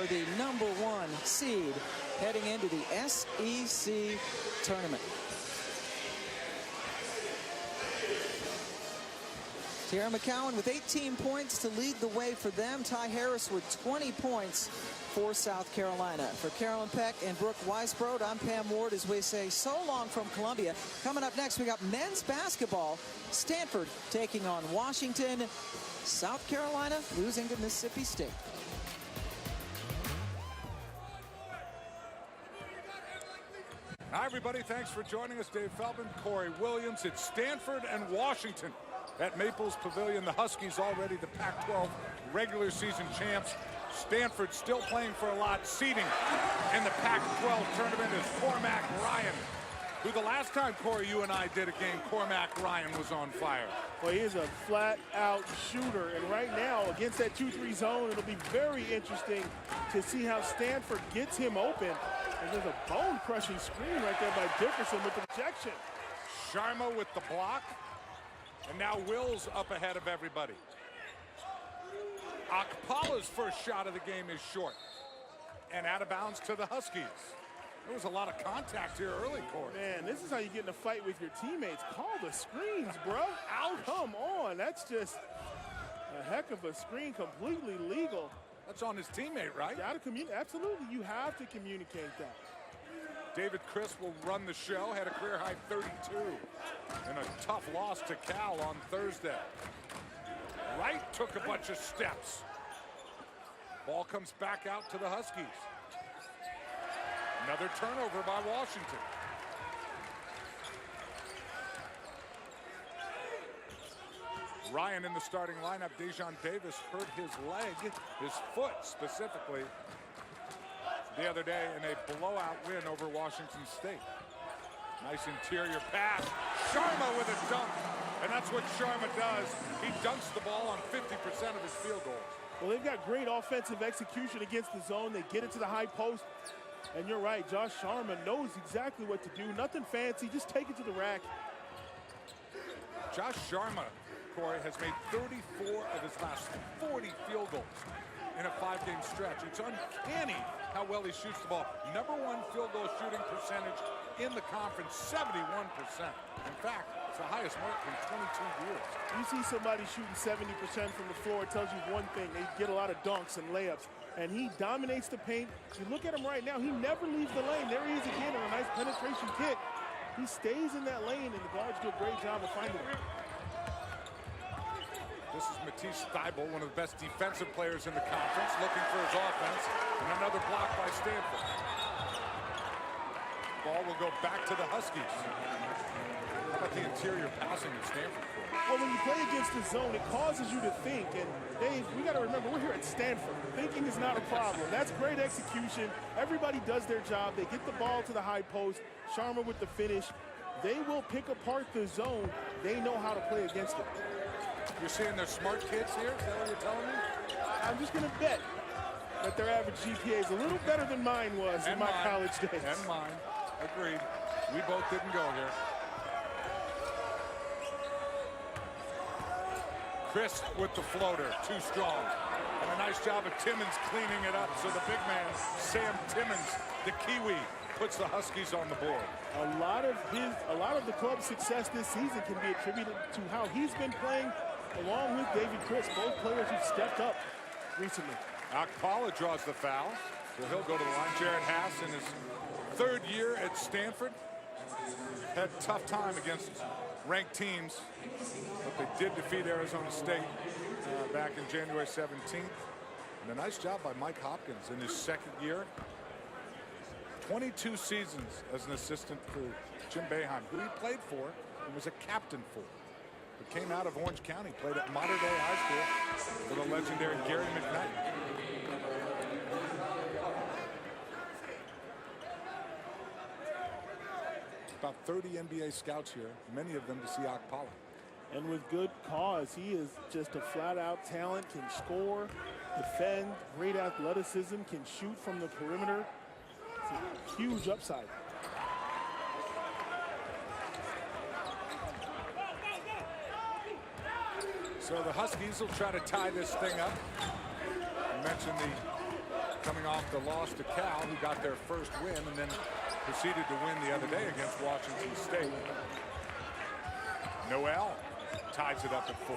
are the #1 seed heading into the SEC tournament. Tierra McCowan with 18 points to lead the way for them. Ty Harris with 20 points for South Carolina. For Carolyn Peck and Brooke Weisbrod, I'm Pam Ward as we say so long from Columbia. Coming up next, we got men's basketball. Stanford taking on Washington. South Carolina losing to Mississippi State. Hi, everybody. Thanks for joining us. Dave Feldman, Corey Williams. It's Stanford and Washington at Maples Pavilion. The Huskies already the Pac-12 regular season champs. Stanford still playing for a lot. Seeding in the Pac-12 tournament is Cormac Ryan, who the last time, Corey, you and I did a game, Cormac Ryan was on fire. Well, he is a flat-out shooter, and right now, against that 2-3 zone, it'll be very interesting to see how Stanford gets him open. And there's a bone-crushing screen right there by Dickerson with the rejection. Sharma with the block, and now Will's up ahead of everybody. Akpala's first shot of the game is short and out of bounds to the Huskies. There was a lot of contact here early, Corey. Man, this is how you get in a fight with your teammates. Call the screens, bro. Ouch. Come on. That's just a heck of a screen, completely legal. That's on his teammate, right? You gotta communicate. Absolutely, you have to communicate that. David Crisp will run the show, had a career-high 32 in a tough loss to Cal on Thursday. Wright took a bunch of steps. Ball comes back out to the Huskies. Another turnover by Washington. Ryan in the starting lineup. Dejon Davis hurt his leg, his foot specifically, the other day in a blowout win over Washington State. Nice interior pass. Sharma with a dunk. And that's what Sharma does. He dunks the ball on 50% of his field goals. Well, they've got great offensive execution against the zone. They get it to the high post. And you're right, Josh Sharma knows exactly what to do. Nothing fancy, just take it to the rack. Josh Sharma, Corey, has made 34 of his last 40 field goals in a 5-game stretch. It's uncanny how well he shoots the ball. #1 field goal shooting percentage in the conference, 71%. In fact, it's the highest mark in 22 years. You see somebody shooting 70% from the floor, it tells you one thing. They get a lot of dunks and layups. And he dominates the paint. You look at him right now, he never leaves the lane. There he is again on a nice penetration kick. He stays in that lane, and the guards do a great job of finding him. This is Matisse Thybulle, one of the best defensive players in the conference, looking for his offense. And another block by Stanford. Ball will go back to the Huskies. How about the interior passing at Stanford? Well, when you play against the zone, it causes you to think. And Dave, we got to remember, we're here at Stanford. Thinking is not a problem. That's great execution. Everybody does their job. They get the ball to the high post. Sharma with the finish. They will pick apart the zone. They know how to play against it. You're seeing they're smart kids here? Is that what you're telling me? I'm just going to bet that their average GPA is a little better than mine was in my college days. And mine. Agreed. We both didn't go here. Crisp with the floater, too strong. And a nice job of Timmons cleaning it up. So the big man, Sam Timmons, the Kiwi, puts the Huskies on the board. A lot of the club's success this season can be attributed to how he's been playing, along with David Crisp, both players who've stepped up recently. Akpala draws the foul, so he'll go to the line. Jared Haas in his 3rd year at Stanford had a tough time against ranked teams, but they did defeat Arizona State back in January 17th. And a nice job by Mike Hopkins in his 2nd year. 22 seasons as an assistant for Jim Boeheim, who he played for and was a captain for. But came out of Orange County, played at Mater Dei High School for the legendary Gary McKnight. About 30 NBA scouts here, many of them to see Akpala. And with good cause. He is just a flat-out talent, can score, defend, great athleticism, can shoot from the perimeter. It's a huge upside. So the Huskies will try to tie this thing up. I mentioned the coming off the loss to Cal, who got their first win and then proceeded to win the other day against Washington State. Noel ties it up at 4.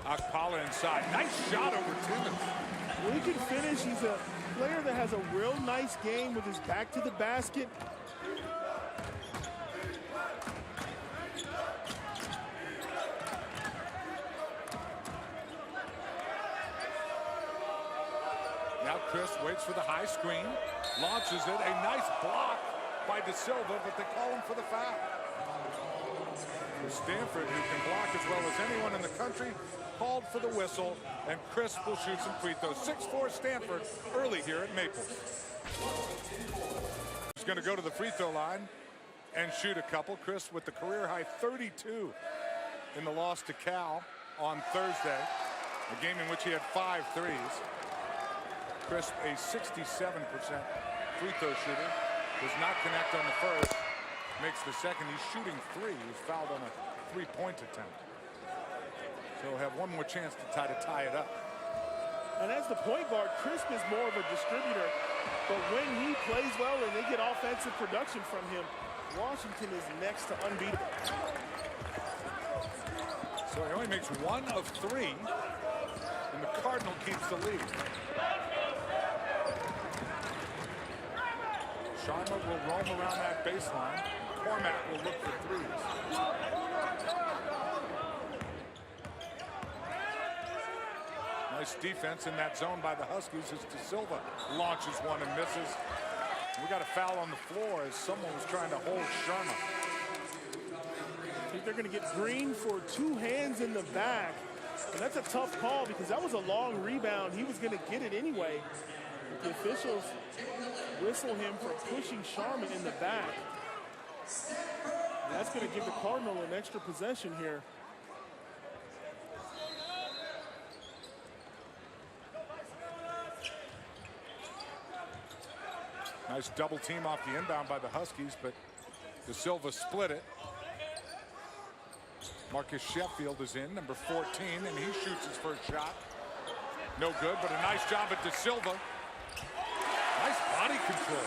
Akpala inside. Nice shot over Timmons. When he can finish, he's a player that has a real nice game with his back to the basket. Now Chris waits for the high screen, launches it. A nice block by De Silva, but they call him for the foul. For Stanford, who can block as well as anyone in the country, called for the whistle, and Chris will shoot some free throws. 6-4 Stanford early here at Maples. He's going to go to the free throw line and shoot a couple. Chris with the career high 32 in the loss to Cal on Thursday, a game in which he had 5 threes. Chris, a 67% free throw shooter, does not connect on the first, makes the second. He's shooting 3. He was fouled on a 3-point attempt. So he'll have one more chance to tie it up. And as the point guard, Chris is more of a distributor. But when he plays well and they get offensive production from him, Washington is next to unbeatable. So he only makes 1 of 3, and the Cardinal keeps the lead. Sharma will roam around that baseline. Cormac will look for 3s. Nice defense in that zone by the Huskies as De Silva launches one and misses. We got a foul on the floor as someone was trying to hold Sharma. I think they're going to get Green for 2 hands in the back. And that's a tough call because that was a long rebound. He was going to get it anyway. But the officials whistle him for pushing Sharma in the back. And that's going to give the Cardinal an extra possession here. Nice double team off the inbound by the Huskies, but De Silva split it. Marcus Sheffield is in, number 14, and he shoots his first shot. No good, but a nice job at De Silva. Nice body control.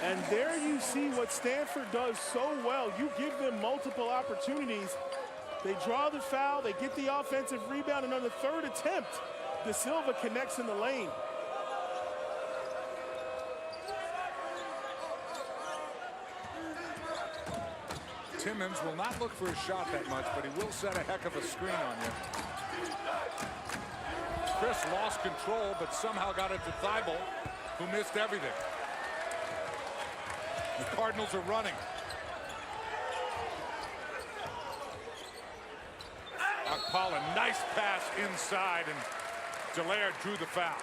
And there you see what Stanford does so well. You give them multiple opportunities. They draw the foul, they get the offensive rebound, and on the 3rd attempt, De Silva connects in the lane. Timmons will not look for a shot that much, but he will set a heck of a screen on you. Chris lost control, but somehow got it to Thibault, who missed everything. The Cardinals are running. Akpala, nice pass inside, and Delaire drew the foul.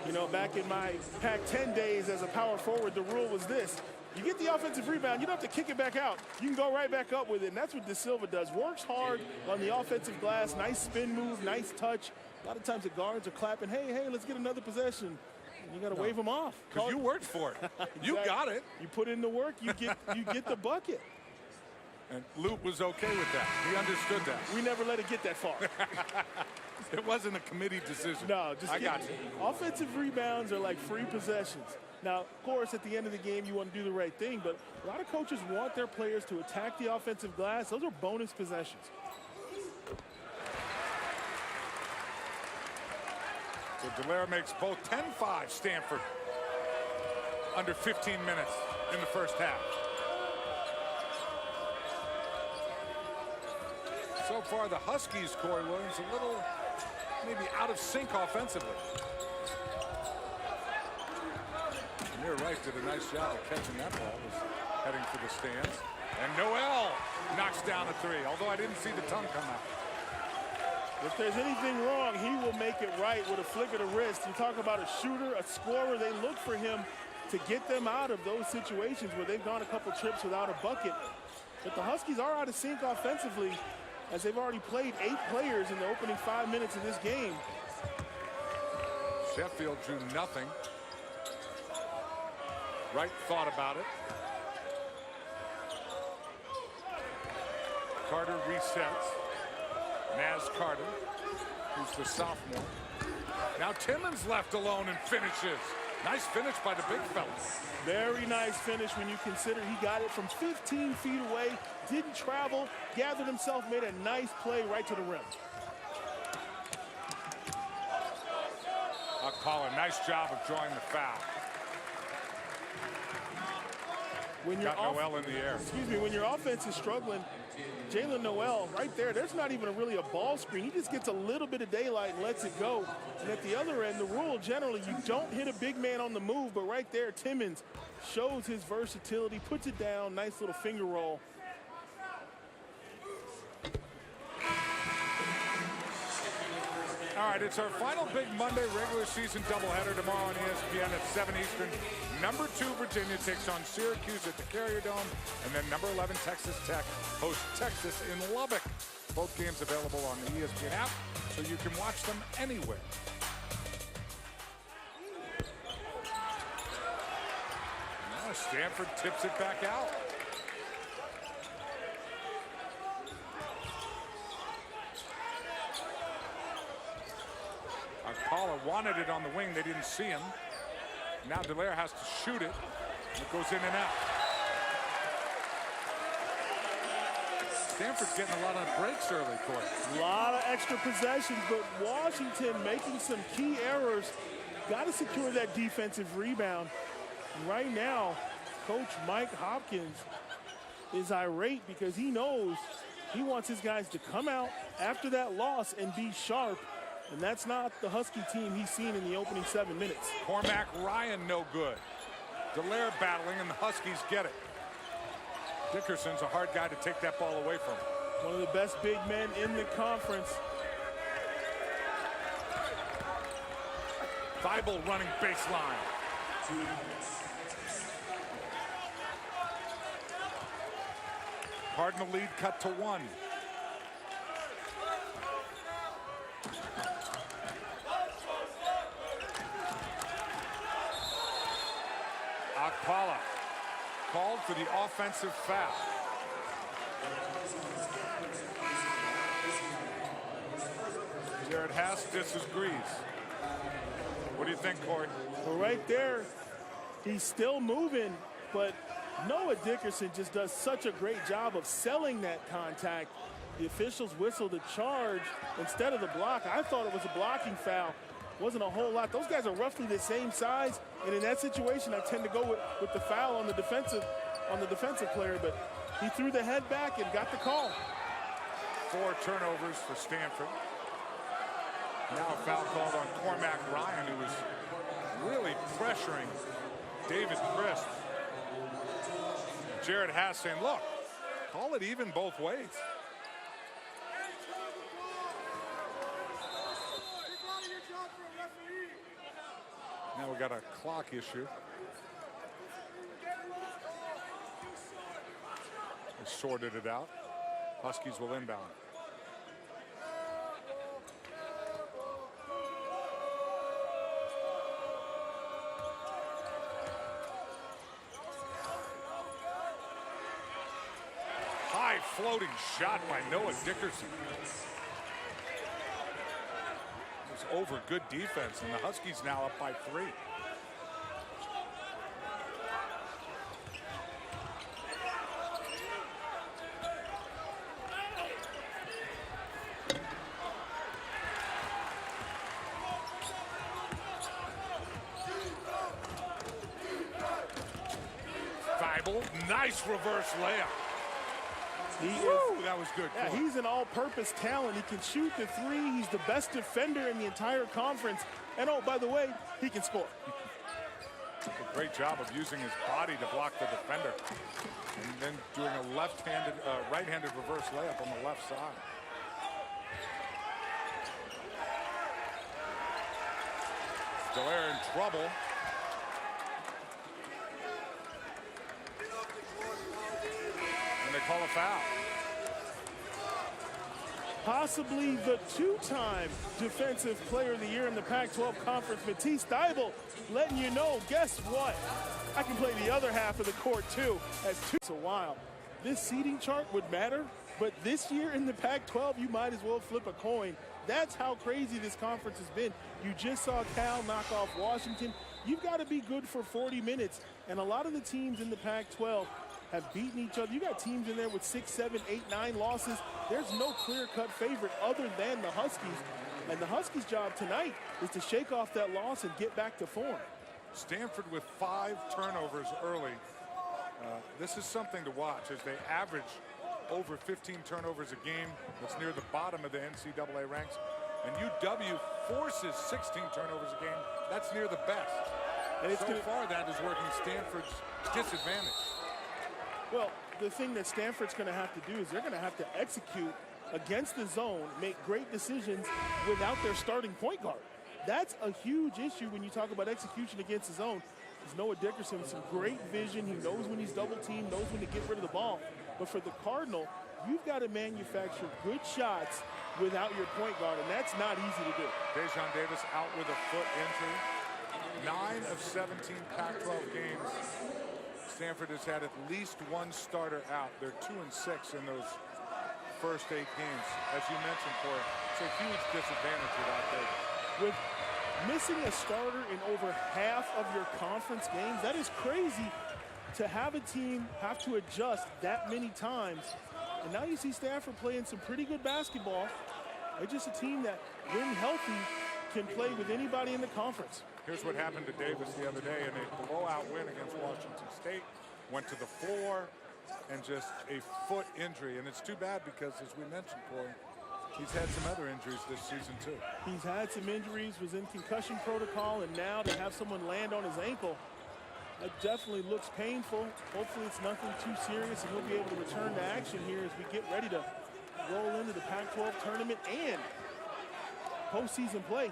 You know, back in my Pac-10 days as a power forward, the rule was this. You get the offensive rebound, you don't have to kick it back out. You can go right back up with it, and that's what De Silva does. Works hard on the offensive glass, nice spin move, nice touch. A lot of times the guards are clapping, hey, let's get another possession. And you got to wave them off. Because you worked for it. Exactly. You got it. You put in the work, you get the bucket. And Luke was okay with that. He understood that. We never let it get that far. It wasn't a committee decision. No, just I got you. Offensive rebounds are like free possessions. Now, of course, at the end of the game, you want to do the right thing, but a lot of coaches want their players to attack the offensive glass. Those are bonus possessions. So Delaire makes both 10-5 Stanford. Under 15 minutes in the first half. So far, the Huskies, Corey Williams, a little maybe out of sync offensively. Amir Rice did a nice job of catching that ball. Was heading for the stands. And Noel knocks down a 3, although I didn't see the tongue come out. If there's anything wrong, he will make it right with a flick of the wrist. You talk about a shooter, a scorer. They look for him to get them out of those situations where they've gone a couple trips without a bucket. But the Huskies are out of sync offensively, as they've already played 8 players in the opening 5 minutes of this game. Sheffield drew nothing. Wright thought about it. Carter resets. Naz Carter, who's the sophomore. Now Timmons left alone and finishes. Nice finish by the big fella. Very nice finish when you consider he got it from 15 feet away, didn't travel, gathered himself, made a nice play right to the rim. Akpala, nice job of drawing the foul. When your Got Noel in the air. Excuse me, when your offense is struggling, Jalen Noel right there, there's not even really a ball screen. He just gets a little bit of daylight and lets it go. And at the other end, the rule generally, you don't hit a big man on the move, but right there, Timmons shows his versatility, puts it down, nice little finger roll. All right, it's our final big Monday regular season doubleheader tomorrow on ESPN at 7 Eastern. Number 2 Virginia takes on Syracuse at the Carrier Dome, and then number 11 Texas Tech hosts Texas in Lubbock. Both games available on the ESPN app, so you can watch them anywhere. Now Stanford tips it back out. Paula wanted it on the wing. They didn't see him. Now Delaire has to shoot it. It goes in and out. Stanford's getting a lot of breaks early, Corey. A lot of extra possessions, but Washington making some key errors. Got to secure that defensive rebound. And right now, Coach Mike Hopkins is irate because he knows he wants his guys to come out after that loss and be sharp. And that's not the Husky team he's seen in the opening 7 minutes. Cormac Ryan no good. Delaire battling, and the Huskies get it. Dickerson's a hard guy to take that ball away from. One of the best big men in the conference. Thibault running baseline. Cardinal lead cut to 1. Akpala called for the offensive foul. Jared Haas disagrees. What do you think, Corey? Well, right there, he's still moving, but Noah Dickerson just does such a great job of selling that contact. The officials whistled a charge instead of the block. I thought it was a blocking foul. Wasn't a whole lot. Those guys are roughly the same size, and in that situation, I tend to go with the foul on the defensive player, but he threw the head back and got the call. 4 turnovers for Stanford. Now a foul called on Cormac Ryan, who was really pressuring David Crisp. Jared Haas saying, look, call it even both ways. Now we got a clock issue. They sorted it out. Huskies will inbound. High floating shot by Noah Dickerson. Over good defense, and the Huskies now up by 3. Thibault, nice reverse layup. That was good. Yeah, he's an all-purpose talent. He can shoot the 3. He's the best defender in the entire conference. And oh, by the way, he can score. A great job of using his body to block the defender, and then doing a left-handed, right-handed reverse layup on the left side. Delaire in trouble. And they call a foul. Possibly the 2-time Defensive Player of the Year in the Pac-12 Conference, Matisse Thybulle, letting you know, guess what? I can play the other half of the court, too, as 2. It's a while. this seeding chart would matter, but this year in the Pac-12, you might as well flip a coin. That's how crazy this conference has been. You just saw Cal knock off Washington. You've got to be good for 40 minutes, and a lot of the teams in the Pac-12 have beaten each other. You got teams in there with 6, 7, 8, 9 losses. There's no clear-cut favorite other than the Huskies, and the Huskies' job tonight is to shake off that loss and get back to form. Stanford with 5 turnovers early. This is something to watch as they average over 15 turnovers a game. That's near the bottom of the NCAA ranks. And UW forces 16 turnovers a game. That's near the best. And so far, that is working Stanford's disadvantage. Well, the thing that Stanford's going to have to do is they're going to have to execute against the zone, make great decisions without their starting point guard. That's a huge issue when you talk about execution against the zone. There's Noah Dickerson with some great vision. He knows when he's double teamed, knows when to get rid of the ball. But for the Cardinal, you've got to manufacture good shots without your point guard, and that's not easy to do. Dejon Davis out with a foot injury. 9 of 17 Pac-12 games. Stanford has had at least one starter out. They're 2-6 in those first 8 games. As you mentioned, Corey, it's a huge disadvantage without Davis. With missing a starter in over half of your conference games, that is crazy to have a team have to adjust that many times. And now you see Stanford playing some pretty good basketball. They're just a team that, when healthy, can play with anybody in the conference. Here's what happened to Davis the other day in a blowout win against Washington State. Went to the floor and just a foot injury. And it's too bad because, as we mentioned, Corey, he's had some other injuries this season too. He's had some injuries, was in concussion protocol, and now to have someone land on his ankle, that definitely looks painful. Hopefully it's nothing too serious and he'll be able to return to action here as we get ready to roll into the Pac-12 tournament and postseason play.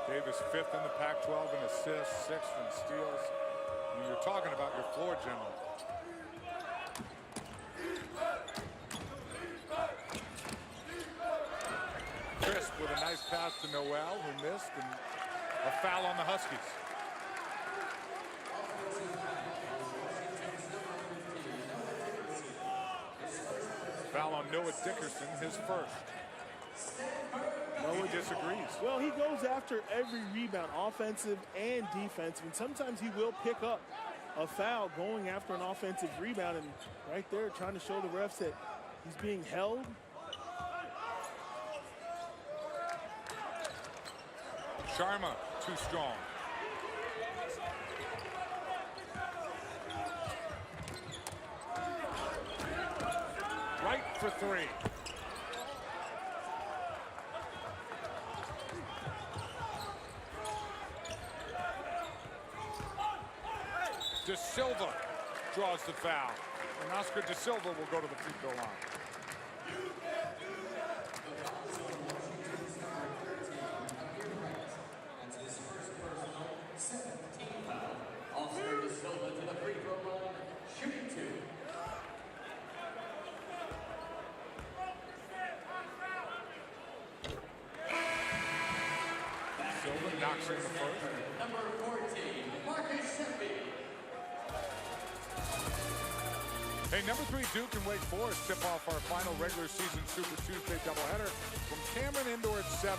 Davis 5th in the Pac-12 in assists, 6th in steals. I mean, you're talking about your floor general. Crisp with a nice pass to Noel, who missed, and a foul on the Huskies. Foul on Noah Dickerson, his first. Noah disagrees. Well, he goes after every rebound, offensive and defensive, and sometimes he will pick up a foul going after an offensive rebound, and right there trying to show the refs that he's being held. Sharma, too strong. Right for 3. De Silva draws the foul. And Oscar De Silva will go to the free throw line. Knocks in the first. Number 14, Marcus Sheffy. Hey, number 3 Duke and Wake Forest tip off our final regular season Super Tuesday doubleheader from Cameron Indoor at 7.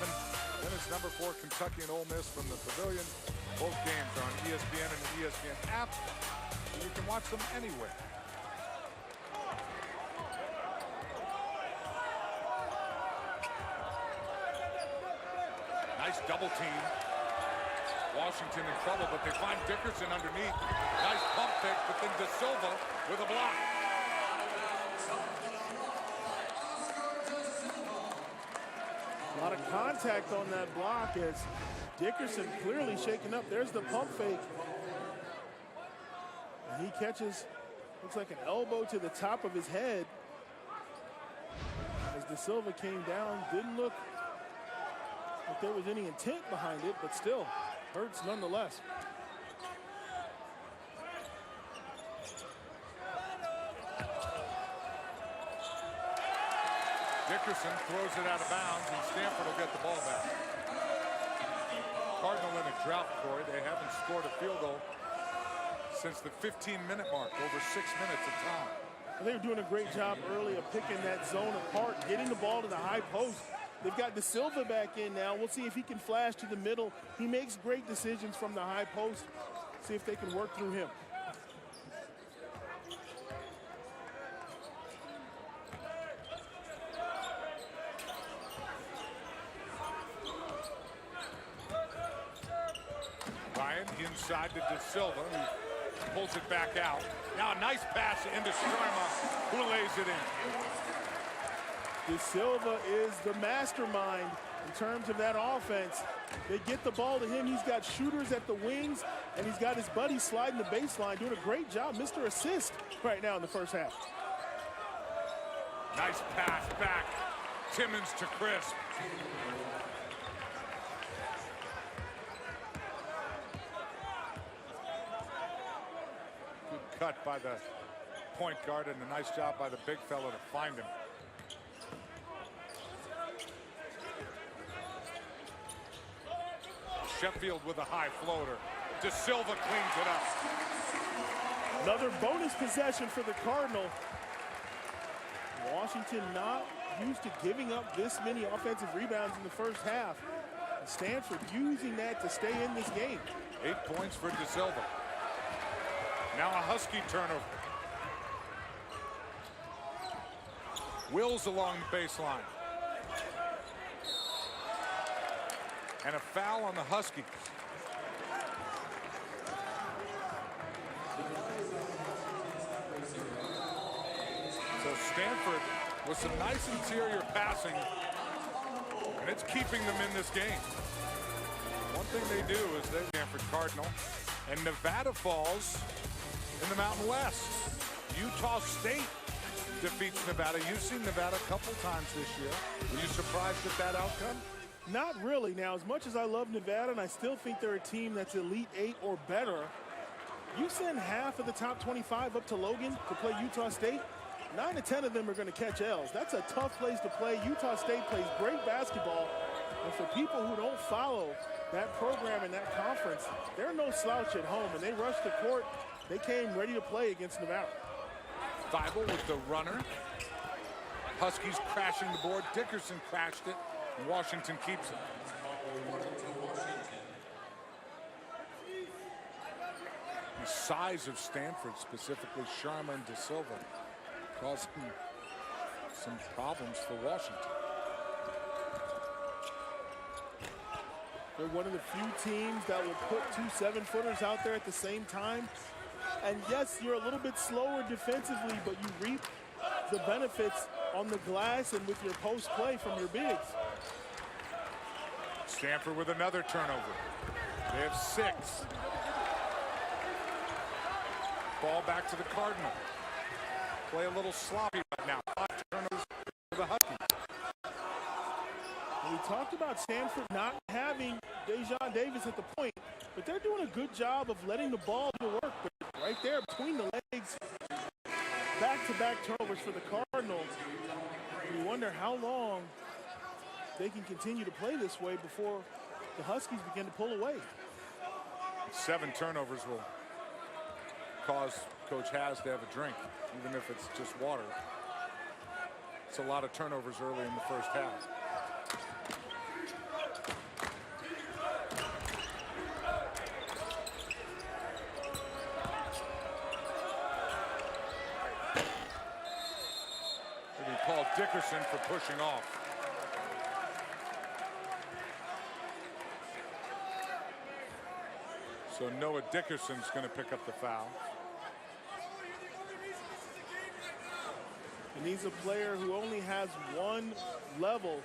Then it's number 4 Kentucky and Ole Miss from the Pavilion. Both games are on ESPN and the ESPN app. So you can watch them anywhere. Nice double team. Washington in trouble, but they find Dickerson underneath. Nice pump fake, but then De Silva with a block. A lot of contact on that block as Dickerson clearly shaken up. There's the pump fake. And he catches, looks like an elbow to the top of his head. As De Silva came down, didn't look like there was any intent behind it, but still hurts nonetheless. Dickerson throws it out of bounds, and Stanford will get the ball back. Cardinal in a drought, Corey. They haven't scored a field goal since the 15-minute mark, over 6 minutes of time. They were doing a great job early of picking that zone apart, getting the ball to the high post. They've got De Silva back in now. We'll see if he can flash to the middle. He makes great decisions from the high post. See if they can work through him. Ryan inside to De Silva, who pulls it back out. Now a nice pass into Sharma, who lays it in. De Silva is the mastermind in terms of that offense. They get the ball to him. He's got shooters at the wings, and he's got his buddy sliding the baseline, doing a great job. Mr. Assist right now in the first half. Nice pass back. Timmons to Crisp. Good cut by the point guard, and a nice job by the big fella to find him. Sheffield with a high floater. De Silva cleans it up. Another bonus possession for the Cardinal. Washington not used to giving up this many offensive rebounds in the first half. Stanford using that to stay in this game. 8 points for De Silva. Now a Husky turnover. Wills along the baseline. And a foul on the Huskies. So Stanford with some nice interior passing, and it's keeping them in this game. One thing they do is they Stanford Cardinal, and Nevada falls in the Mountain West. Utah State defeats Nevada. You've seen Nevada a couple times this year. Were you surprised at that outcome? Not really. Now, as much as I love Nevada, and I still think they're a team that's Elite 8 or better, you send half of the top 25 up to Logan to play Utah State, 9 to 10 of them are going to catch L's. That's a tough place to play. Utah State plays great basketball, and for people who don't follow that program and that conference, they're no slouch at home, and they rushed the court. They came ready to play against Nevada. Thibault with the runner. Huskies crashing the board. Dickerson crashed it. Washington keeps it. The size of Stanford, specifically Sharma and De Silva, causing some problems for Washington. They're one of the few teams that will put 2 7-footers out there at the same time. And yes, you're a little bit slower defensively, but you reap the benefits on the glass and with your post play from your bigs. Stanford with another turnover. They have 6. Ball back to the Cardinal. Play a little sloppy right now. 5 turnovers for the Huskies. We talked about Stanford not having Dejon Davis at the point, but they're doing a good job of letting the ball do the work. But right there between the legs, back-to-back turnovers for the Cardinals. You wonder how long they can continue to play this way before the Huskies begin to pull away. 7 turnovers will cause Coach Has to have a drink, even if it's just water. It's a lot of turnovers early in the first half. They called Dickerson for pushing off. So Noah Dickerson's going to pick up the foul. And he's a player who only has one level,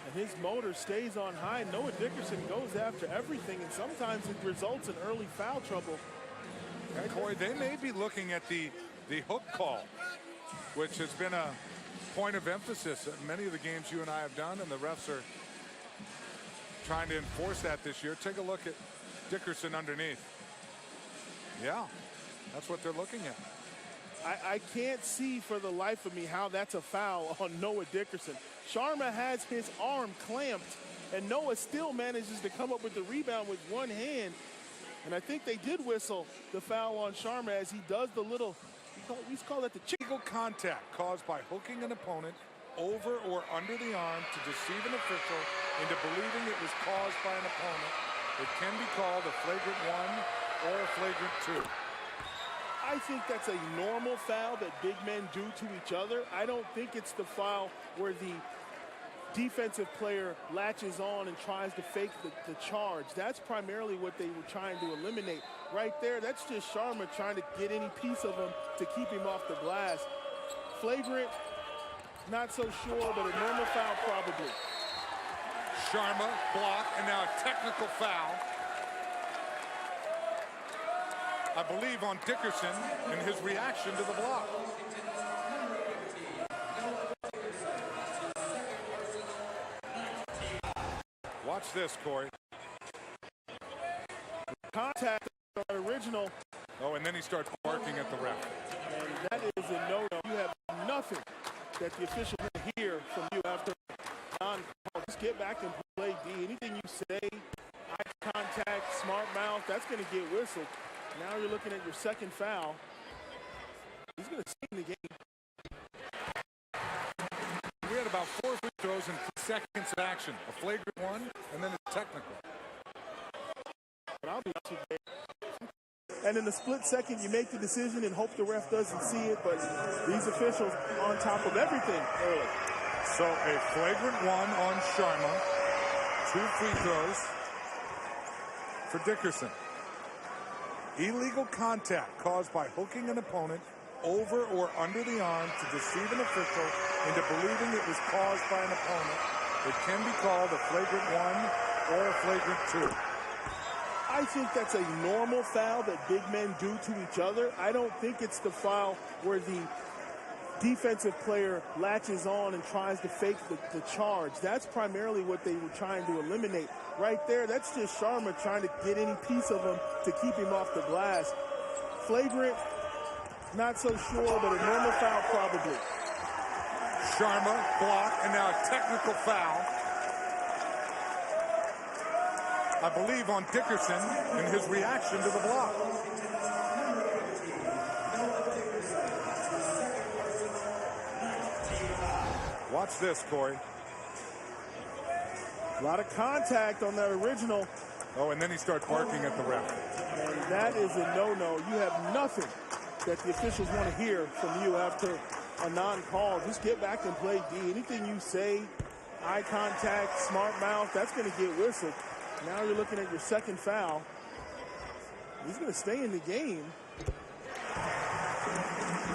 and his motor stays on high. Noah Dickerson goes after everything, and sometimes it results in early foul trouble. And Corey, they may be looking at the hook call, which has been a point of emphasis at many of the games you and I have done, and the refs are trying to enforce that this year. Take a look at Dickerson underneath. Yeah, that's what they're looking at. I can't see for the life of me how that's a foul on Noah Dickerson. Sharma has his arm clamped, and Noah still manages to come up with the rebound with one hand. And I think they did whistle the foul on Sharma as he does the little, we call that the Illegal contact caused by hooking an opponent over or under the arm to deceive an official into believing it was caused by an opponent. It can be called a flagrant 1 or a flagrant 2. I think that's a normal foul that big men do to each other. I don't think it's the foul where the defensive player latches on and tries to fake the charge. That's primarily what they were trying to eliminate. Right there, that's just Sharma trying to get any piece of him to keep him off the glass. Flagrant, not so sure, but a normal foul probably. Sharma block, and now a technical foul. I believe on Dickerson and his reaction to the block. Watch this, Corey. Contact original. Oh, and then he starts barking at the ref. And that is a no-no. You have nothing that the official will hear from you after non-call. Just get back and play D. Anything you say, eye contact, smart mouth, that's going to get whistled. Now you're looking at your second foul. He's going to stay in the game. We had about 4 free throws in 3 seconds of action. A flagrant 1 and then a technical. But I'll be honest with you. And in the split second, you make the decision and hope the ref doesn't see it, but these officials on top of everything early. So a flagrant 1 on Sharma. 2 free throws for Dickerson. Illegal contact caused by hooking an opponent over or under the arm to deceive an official into believing it was caused by an opponent. It can be called a flagrant 1 or a flagrant 2. I think that's a normal foul that big men do to each other. I don't think it's the foul where the defensive player latches on and tries to fake the charge. That's primarily what they were trying to eliminate. Right there, that's just Sharma trying to get any piece of him to keep him off the glass. Flagrant, not so sure, but a normal foul probably. Sharma block, and now a technical foul. I believe on Dickerson and his reaction to the block. Watch this, Corey. A lot of contact on that original. Oh, and then he starts barking at the ref. And that is a no-no. You have nothing that the officials want to hear from you after a non-call. Just get back and play D. Anything you say, eye contact, smart mouth, that's going to get whistled. Now you're looking at your second foul. He's going to stay in the game.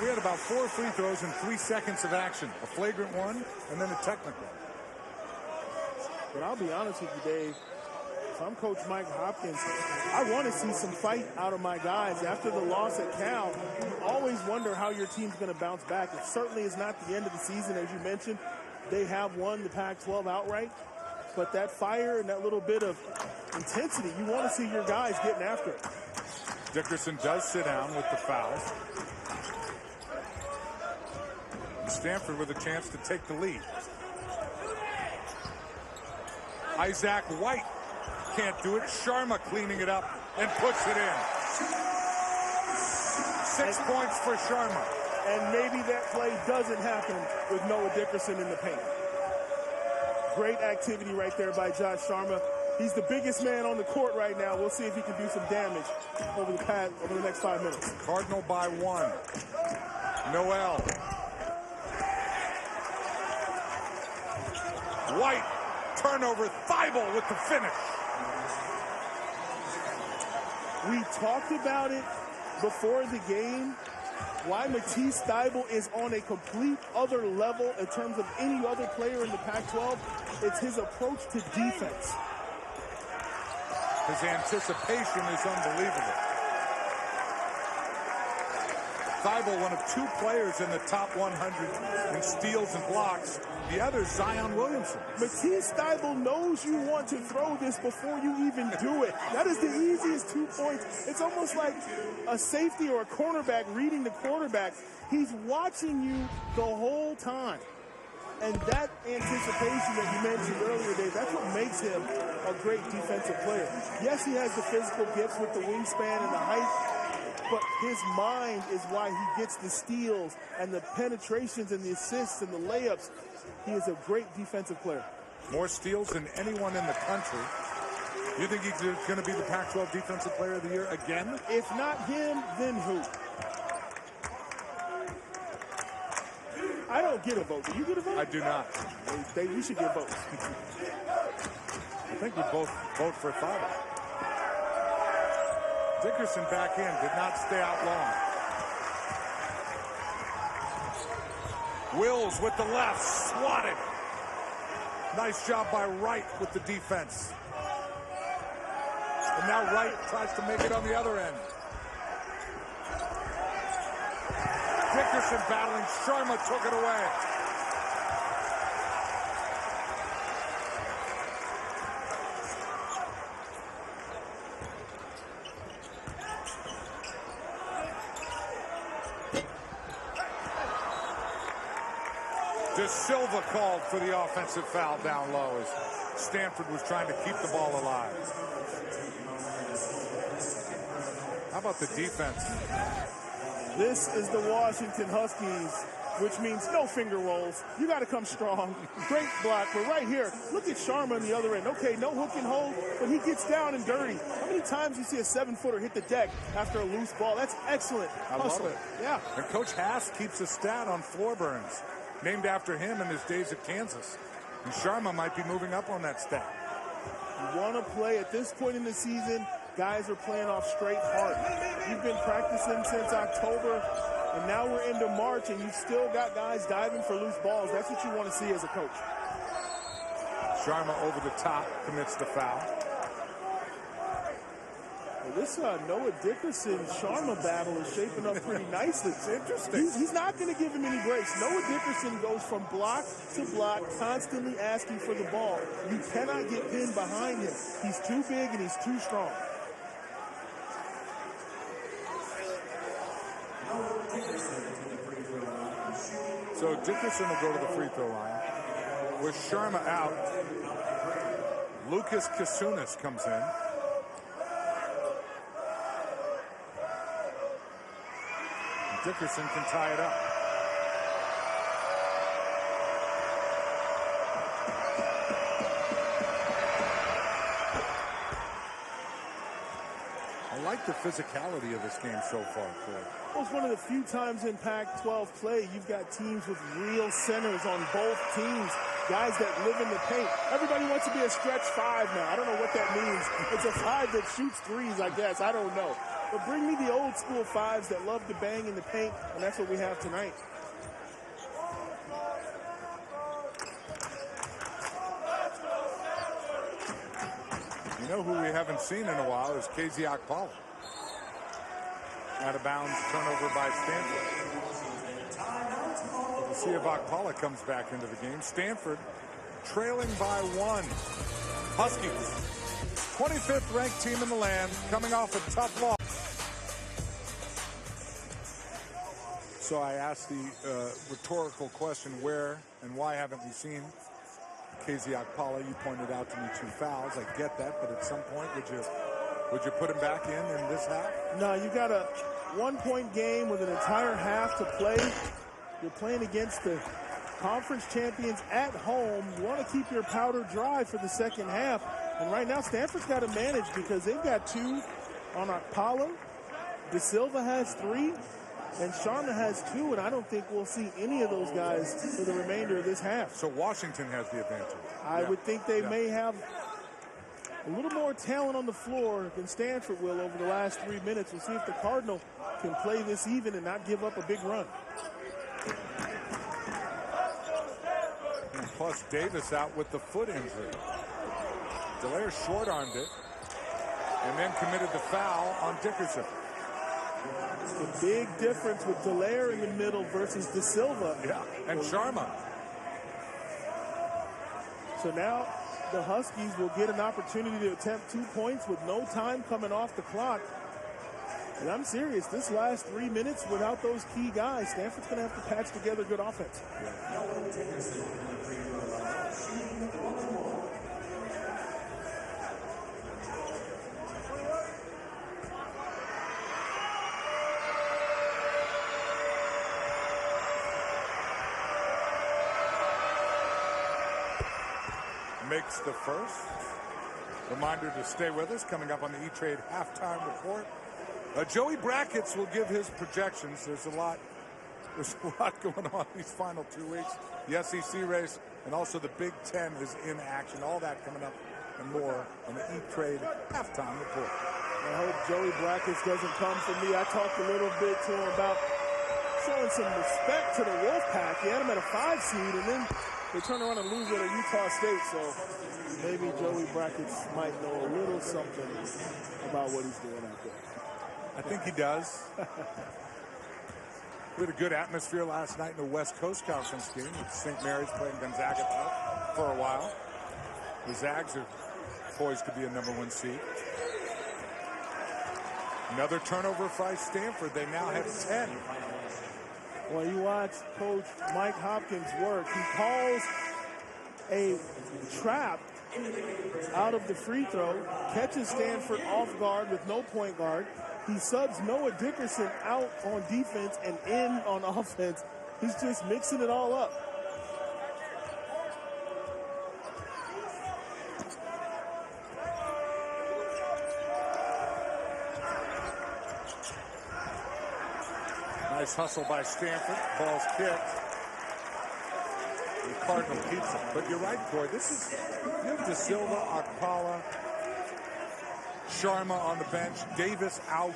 We had about 4 free throws in 3 seconds of action. A flagrant 1 and then a technical. But I'll be honest with you, Dave. If I'm Coach Mike Hopkins, I want to see some fight out of my guys. After the loss at Cal, you always wonder how your team's going to bounce back. It certainly is not the end of the season, as you mentioned. They have won the Pac-12 outright. But that fire and that little bit of intensity, you want to see your guys getting after it. Dickerson does sit down with the foul. Stanford with a chance to take the lead. Isaac White can't do it. Sharma cleaning it up and puts it in. 6 points for Sharma. And maybe that play doesn't happen with Noah Dickerson in the paint. Great activity right there by Josh Sharma. He's the biggest man on the court right now. We'll see if he can do some damage over the next 5 minutes. Cardinal by 1. Noel. White, turnover, Thibault with the finish. We talked about it before the game, why Matisse Thibault is on a complete other level in terms of any other player in the Pac-12. It's his approach to defense. His anticipation is unbelievable. Thibault, one of 2 players in the top 100 in steals and blocks. The other, Zion Williamson. Matisse Thibault knows you want to throw this before you even do it. That is the easiest 2 points. It's almost like a safety or a cornerback reading the quarterback. He's watching you the whole time. And that anticipation that you mentioned earlier, Dave, that's what makes him a great defensive player. Yes, he has the physical gifts with the wingspan and the height, but his mind is why he gets the steals and the penetrations and the assists and the layups. He is a great defensive player. More steals than anyone in the country. You think he's going to be the Pac-12 Defensive Player of the Year again? If not him, then who? I don't get a vote. Do you get a vote? I do not. We should get votes. I think we both vote for Thaba. Dickerson back in, did not stay out long. Wills with the left, swatted. Nice job by Wright with the defense. And now Wright tries to make it on the other end. Dickerson battling, Sharma took it away. De Silva called for the offensive foul down low as Stanford was trying to keep the ball alive. How about the defense? This is the Washington Huskies, which means no finger rolls. You got to come strong. Great block, but right here, look at Sharma on the other end. Okay, no hook and hold, but he gets down and dirty. How many times you see a 7-footer hit the deck after a loose ball? That's excellent. I love it. Yeah. And Coach Haas keeps a stat on floor burns, named after him in his days at Kansas. And Sharma might be moving up on that stat. You want to play at this point in the season, guys are playing off straight heart. You've been practicing since October, and now we're into March, and you've still got guys diving for loose balls. That's what you want to see as a coach. Sharma over the top commits the foul. Well, this Noah Dickerson-Sharma battle is shaping up pretty nicely. It's interesting. He's not going to give him any breaks. Noah Dickerson goes from block to block, constantly asking for the ball. You cannot get pinned behind him. He's too big and he's too strong. So Dickerson will go to the free throw line. With Sharma out, Lucas Kasunas comes in. Dickerson can tie it up. I like the physicality of this game so far, Corey. Well, it's one of the few times in Pac-12 play you've got teams with real centers on both teams, guys that live in the paint. Everybody wants to be a stretch five now. I don't know what that means. It's a five that shoots threes, I guess. I don't know. But bring me the old school fives that love to bang in the paint, and that's what we have tonight. You know who we haven't seen in a while is KZ Okpala. Out of bounds, turnover by Stanford. We'll see if Okpala comes back into the game. Stanford trailing by 1. Huskies, 25th ranked team in the land, coming off a tough loss. So I asked the rhetorical question, where and why haven't we seen KZ Okpala? You pointed out to me 2 fouls. I get that, but at some point, would you put him back in this half? No, you got a 1-point game with an entire half to play. You're playing against the conference champions at home. You want to keep your powder dry for the second half. And right now, Stanford's got to manage because they've got 2 on Okpala. De Silva has 3. And Sharma has 2, and I don't think we'll see any of those guys for the remainder of this half. So Washington has the advantage. I would think they may have a little more talent on the floor than Stanford will over the last 3 minutes. We'll see if the Cardinal can play this even and not give up a big run. And plus Davis out with the foot injury. Delaire short-armed it and then committed the foul on Dickerson. The big difference with Delaire in the middle versus De Silva. Yeah, and Sharma. So now the Huskies will get an opportunity to attempt 2 points with no time coming off the clock. And I'm serious. This last 3 minutes without those key guys, Stanford's going to have to patch together good offense. Makes the first. Reminder to stay with us. Coming up on the E-Trade halftime report, Joey Brackets will give his projections. There's a lot going on these final 2 weeks. The SEC race and also the Big Ten is in action. All that coming up and more on the E-Trade halftime report. I hope Joey Brackets doesn't come for me. I talked a little bit to him about showing some respect to the Wolfpack. He had him at a 5 seed, and then they turn around and lose at a Utah State. So maybe Joey Brackets might know a little something about what he's doing out there. I think he does. We had a good atmosphere last night in the West Coast Conference game with St. Mary's playing Gonzaga for a while. The Zags are poised to be a #1 seed. Another turnover for Stanford. They now have 10. Well, you watch Coach Mike Hopkins work. He calls a trap out of the free throw, catches Stanford off guard with no point guard. He subs Noah Dickerson out on defense and in on offense. He's just mixing it all up. Nice hustle by Stanford. Ball's kicked. The Cardinal keeps it. But you're right, Corey. This is, you have De Silva, Akpala, Sharma on the bench, Davis out.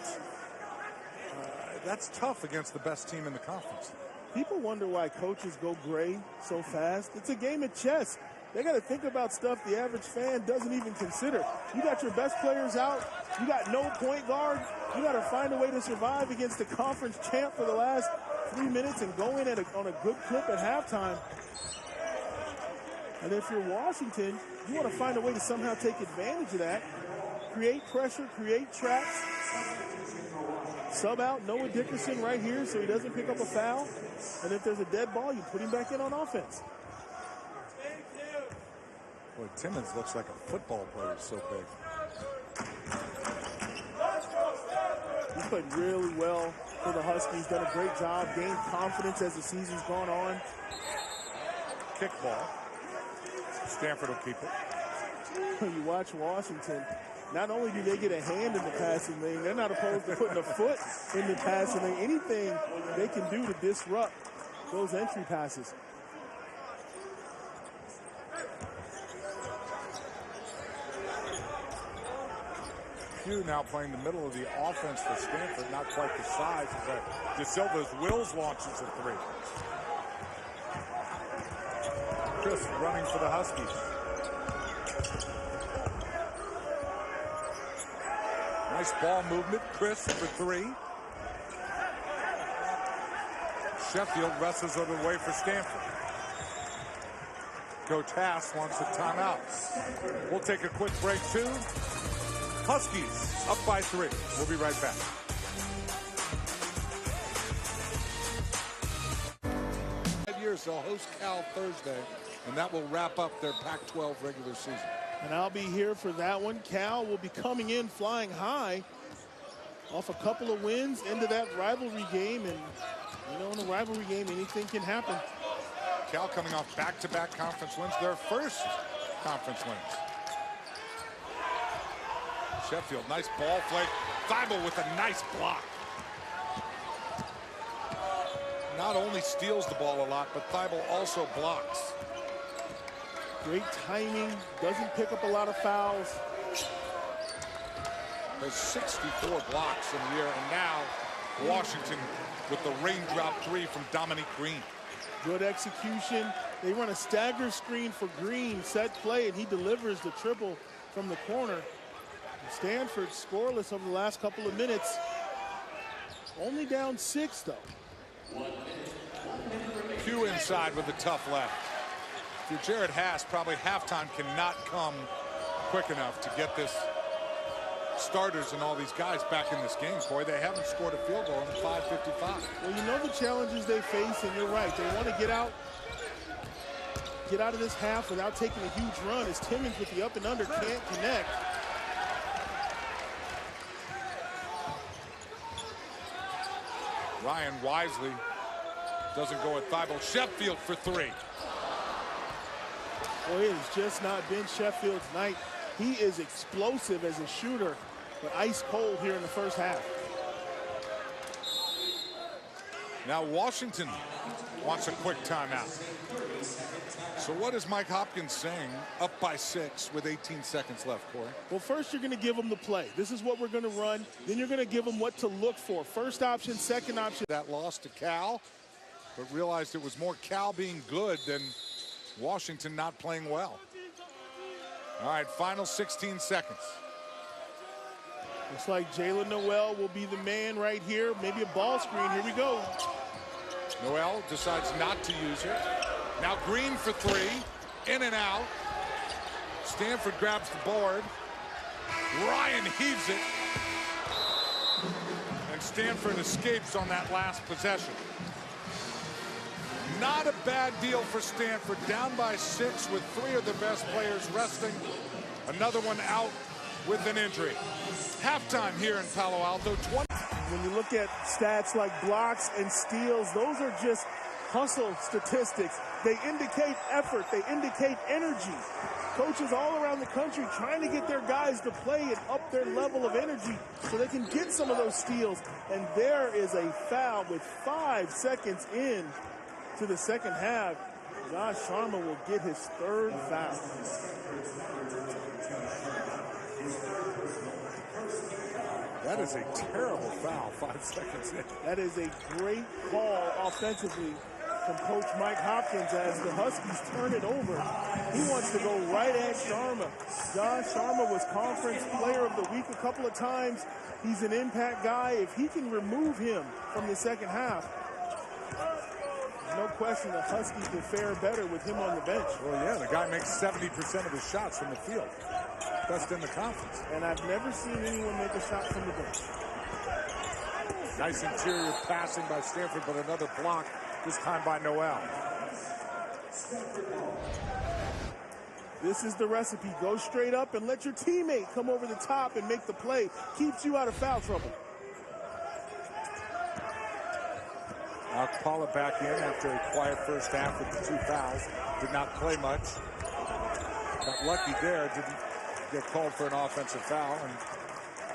That's tough against the best team in the conference. People wonder why coaches go gray so fast. It's a game of chess. They got to think about stuff the average fan doesn't even consider. You got your best players out. You got no point guard. You got to find a way to survive against the conference champ for the last 3 minutes and go in on a good clip at halftime. And if you're Washington, you want to find a way to somehow take advantage of that. Create pressure, create traps. Sub out Noah Dickerson right here so he doesn't pick up a foul. And if there's a dead ball, you put him back in on offense. Boy, Timmons looks like a football player. He's so big. He's played really well for the Huskies. Done a great job. Gained confidence as the season's gone on. Kick ball. Stanford will keep it. You watch Washington. Not only do they get a hand in the passing lane, they're not opposed to putting a foot in the passing lane. Anything they can do to disrupt those entry passes. Hugh now playing the middle of the offense for Stanford, not quite the size, but De Silva's Wills launches a 3. Chris running for the Huskies. Nice ball movement. Chris for 3. Sheffield wrestles it away for Stanford. Coach Haas wants a timeout. We'll take a quick break too. Huskies up by 3. We'll be right back. Years they'll host Cal Thursday, and that will wrap up their Pac-12 regular season. And I'll be here for that one. Cal will be coming in flying high off a couple of wins into that rivalry game. And, you know, in a rivalry game, anything can happen. Cal coming off back-to-back conference wins, their first conference wins. Sheffield, nice ball flick. Thibault with a nice block. Not only steals the ball a lot, but Thibault also blocks. Great timing, doesn't pick up a lot of fouls. There's 64 blocks in the year, and now Washington with the raindrop 3 from Dominique Green. Good execution. They run a stagger screen for Green, set play, and he delivers the triple from the corner. Stanford scoreless over the last couple of minutes. Only down 6, though. Q inside with a tough left. For Jared Haas, probably halftime cannot come quick enough to get this starters and all these guys back in this game, Corey. They haven't scored a field goal in 5:55. Well, you know the challenges they face, and you're right. They want to get out of this half without taking a huge run, as Timmons with the up and under can't connect. Ryan wisely doesn't go at Thibault. Sheffield for three. Boy, it has just not been Sheffield's night. He is explosive as a shooter, but ice cold here in the first half. Now Washington wants a quick timeout. So what is Mike Hopkins saying? Up by 6 with 18 seconds left, Corey. Well, first you're going to give them the play. This is what we're going to run. Then you're going to give them what to look for. First option, second option. That loss to Cal, but realized it was more Cal being good than Washington not playing well. All right, final 16 seconds. Looks like Jalen Noel will be the man right here. Maybe a ball screen. Here we go. Noel decides not to use it. Now Green for three. In and out. Stanford grabs the board. Ryan heaves it. And Stanford escapes on that last possession. Not a bad deal for Stanford. Down by 6 with 3 of their best players resting. Another one out with an injury. Halftime here in Palo Alto. When you look at stats like blocks and steals, those are just hustle statistics. They indicate effort. They indicate energy. Coaches all around the country trying to get their guys to play and up their level of energy so they can get some of those steals. And there is a foul with 5 seconds in to the second half. Josh Sharma will get his 3rd foul. That is a terrible foul, 5 seconds in. That is a great call offensively from Coach Mike Hopkins as the Huskies turn it over. He wants to go right at Sharma. Josh Sharma was Conference Player of the Week a couple of times. He's an impact guy. If he can remove him from the second half, no question the Huskies will fare better with him on the bench. Well, yeah, the guy makes 70% of his shots from the field. Best in the conference. And I've never seen anyone make a shot from the bench. Nice interior passing by Stanford, but another block, this time by Noel. This is the recipe. Go straight up and let your teammate come over the top and make the play. Keeps you out of foul trouble. I'll call it back in after a quiet first half with the 2 fouls. Did not play much. Got lucky there. Didn't get called for an offensive foul. And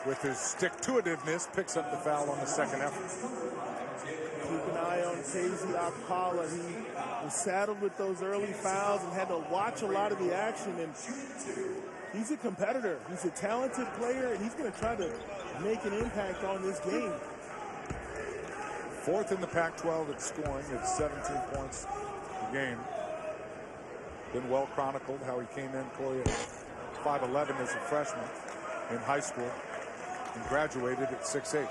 with his stick-to-itiveness, picks up the foul on the second effort. Keep an eye on Casey Akpala. He was saddled with those early fouls and had to watch a lot of the action. And he's a competitor. He's a talented player, and he's going to try to make an impact on this game. 4th in the Pac-12 at scoring at 17 points a game. Been well chronicled how he came in, Corey, at 5'11" as a freshman in high school and graduated at 6'8".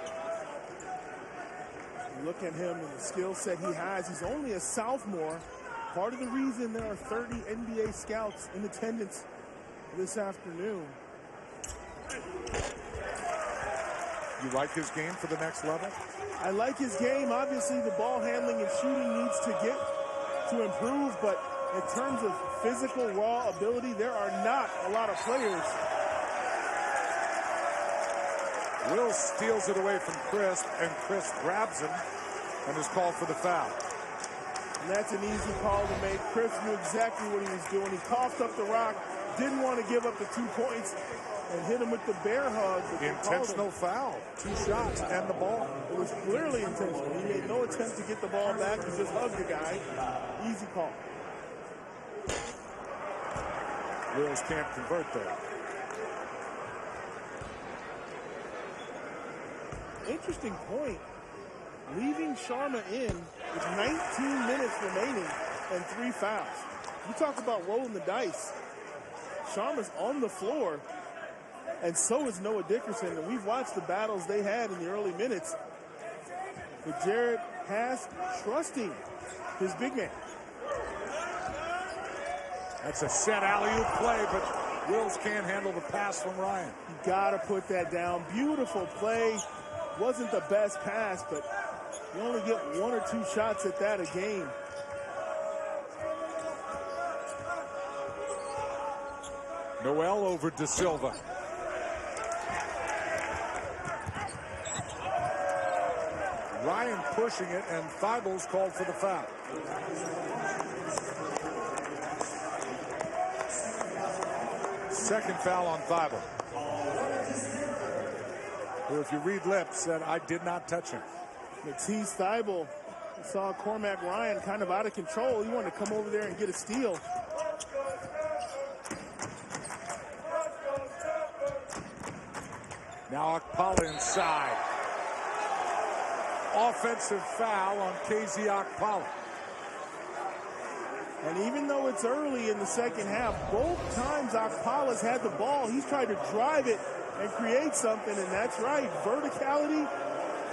Look at him and the skill set he has. He's only a sophomore. Part of the reason there are 30 NBA scouts in attendance this afternoon. You like his game for the next level? I like his game. Obviously, the ball handling and shooting needs to improve, but in terms of physical, raw ability, there are not a lot of players. Will steals it away from Chris, and Chris grabs him and is called for the foul. And that's an easy call to make. Chris knew exactly what he was doing. He coughed up the rock, didn't want to give up the 2 points, and hit him with the bear hug. Intentional foul. 2 shots and the ball. It was clearly intentional. He made no attempt to get the ball back. He just hugged the guy. Easy call. Wills can't convert there. Interesting point. Leaving Sharma in with 19 minutes remaining and 3 fouls. You talk about rolling the dice. Sharma's on the floor, and so is Noah Dickerson. And we've watched the battles they had in the early minutes. But Jared Haas trusting his big man. That's a set alley-oop play, but Wills can't handle the pass from Ryan. You gotta put that down. Beautiful play. Wasn't the best pass, but you only get 1 or 2 shots at that a game. Noel over De Silva. Ryan pushing it, and Thibault's called for the foul. Second foul on Thibault. Who, if you read lips, said, I did not touch him. Matisse Thibault saw Cormac Ryan kind of out of control. He wanted to come over there and get a steal. Now Akpala inside. Offensive foul on KZ Akpala. And even though it's early in the second half, both times Akpala's had the ball, he's tried to drive it and create something, and that's right. Verticality,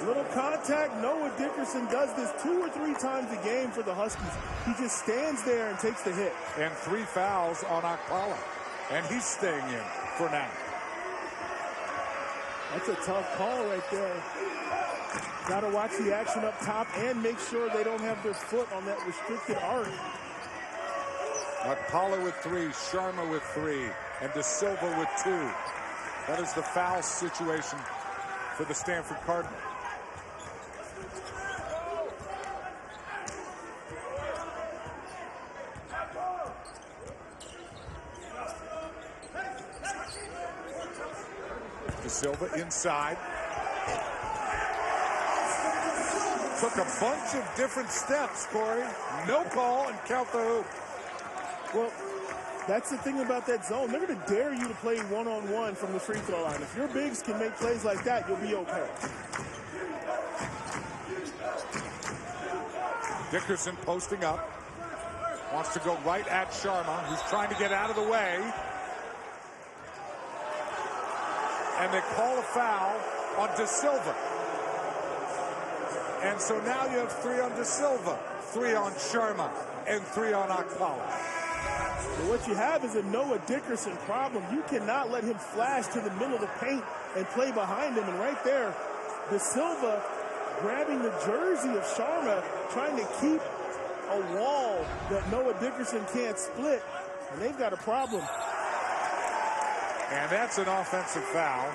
little contact. Noah Dickerson does this 2 or 3 times a game for the Huskies. He just stands there and takes the hit. And 3 fouls on Akpala. And he's staying in for now. That's a tough call right there. Got to watch the action up top and make sure they don't have their foot on that restricted arc. Akpala with 3, Sharma with 3, and De Silva with 2. That is the foul situation for the Stanford Cardinal. De Silva inside. Took a bunch of different steps, Corey. No call and count the hoop. Well, that's the thing about that zone. They're going to dare you to play one-on-one from the free throw line. If your bigs can make plays like that, you'll be okay. Dickerson posting up. Wants to go right at Sharma, who's trying to get out of the way. And they call a foul on De Silva. And so now you have 3 on De Silva, 3 on Sharma, and 3 on Akpala. But what you have is a Noah Dickerson problem. You cannot let him flash to the middle of the paint and play behind him. And right there, De Silva grabbing the jersey of Sharma, trying to keep a wall that Noah Dickerson can't split. And they've got a problem. And that's an offensive foul.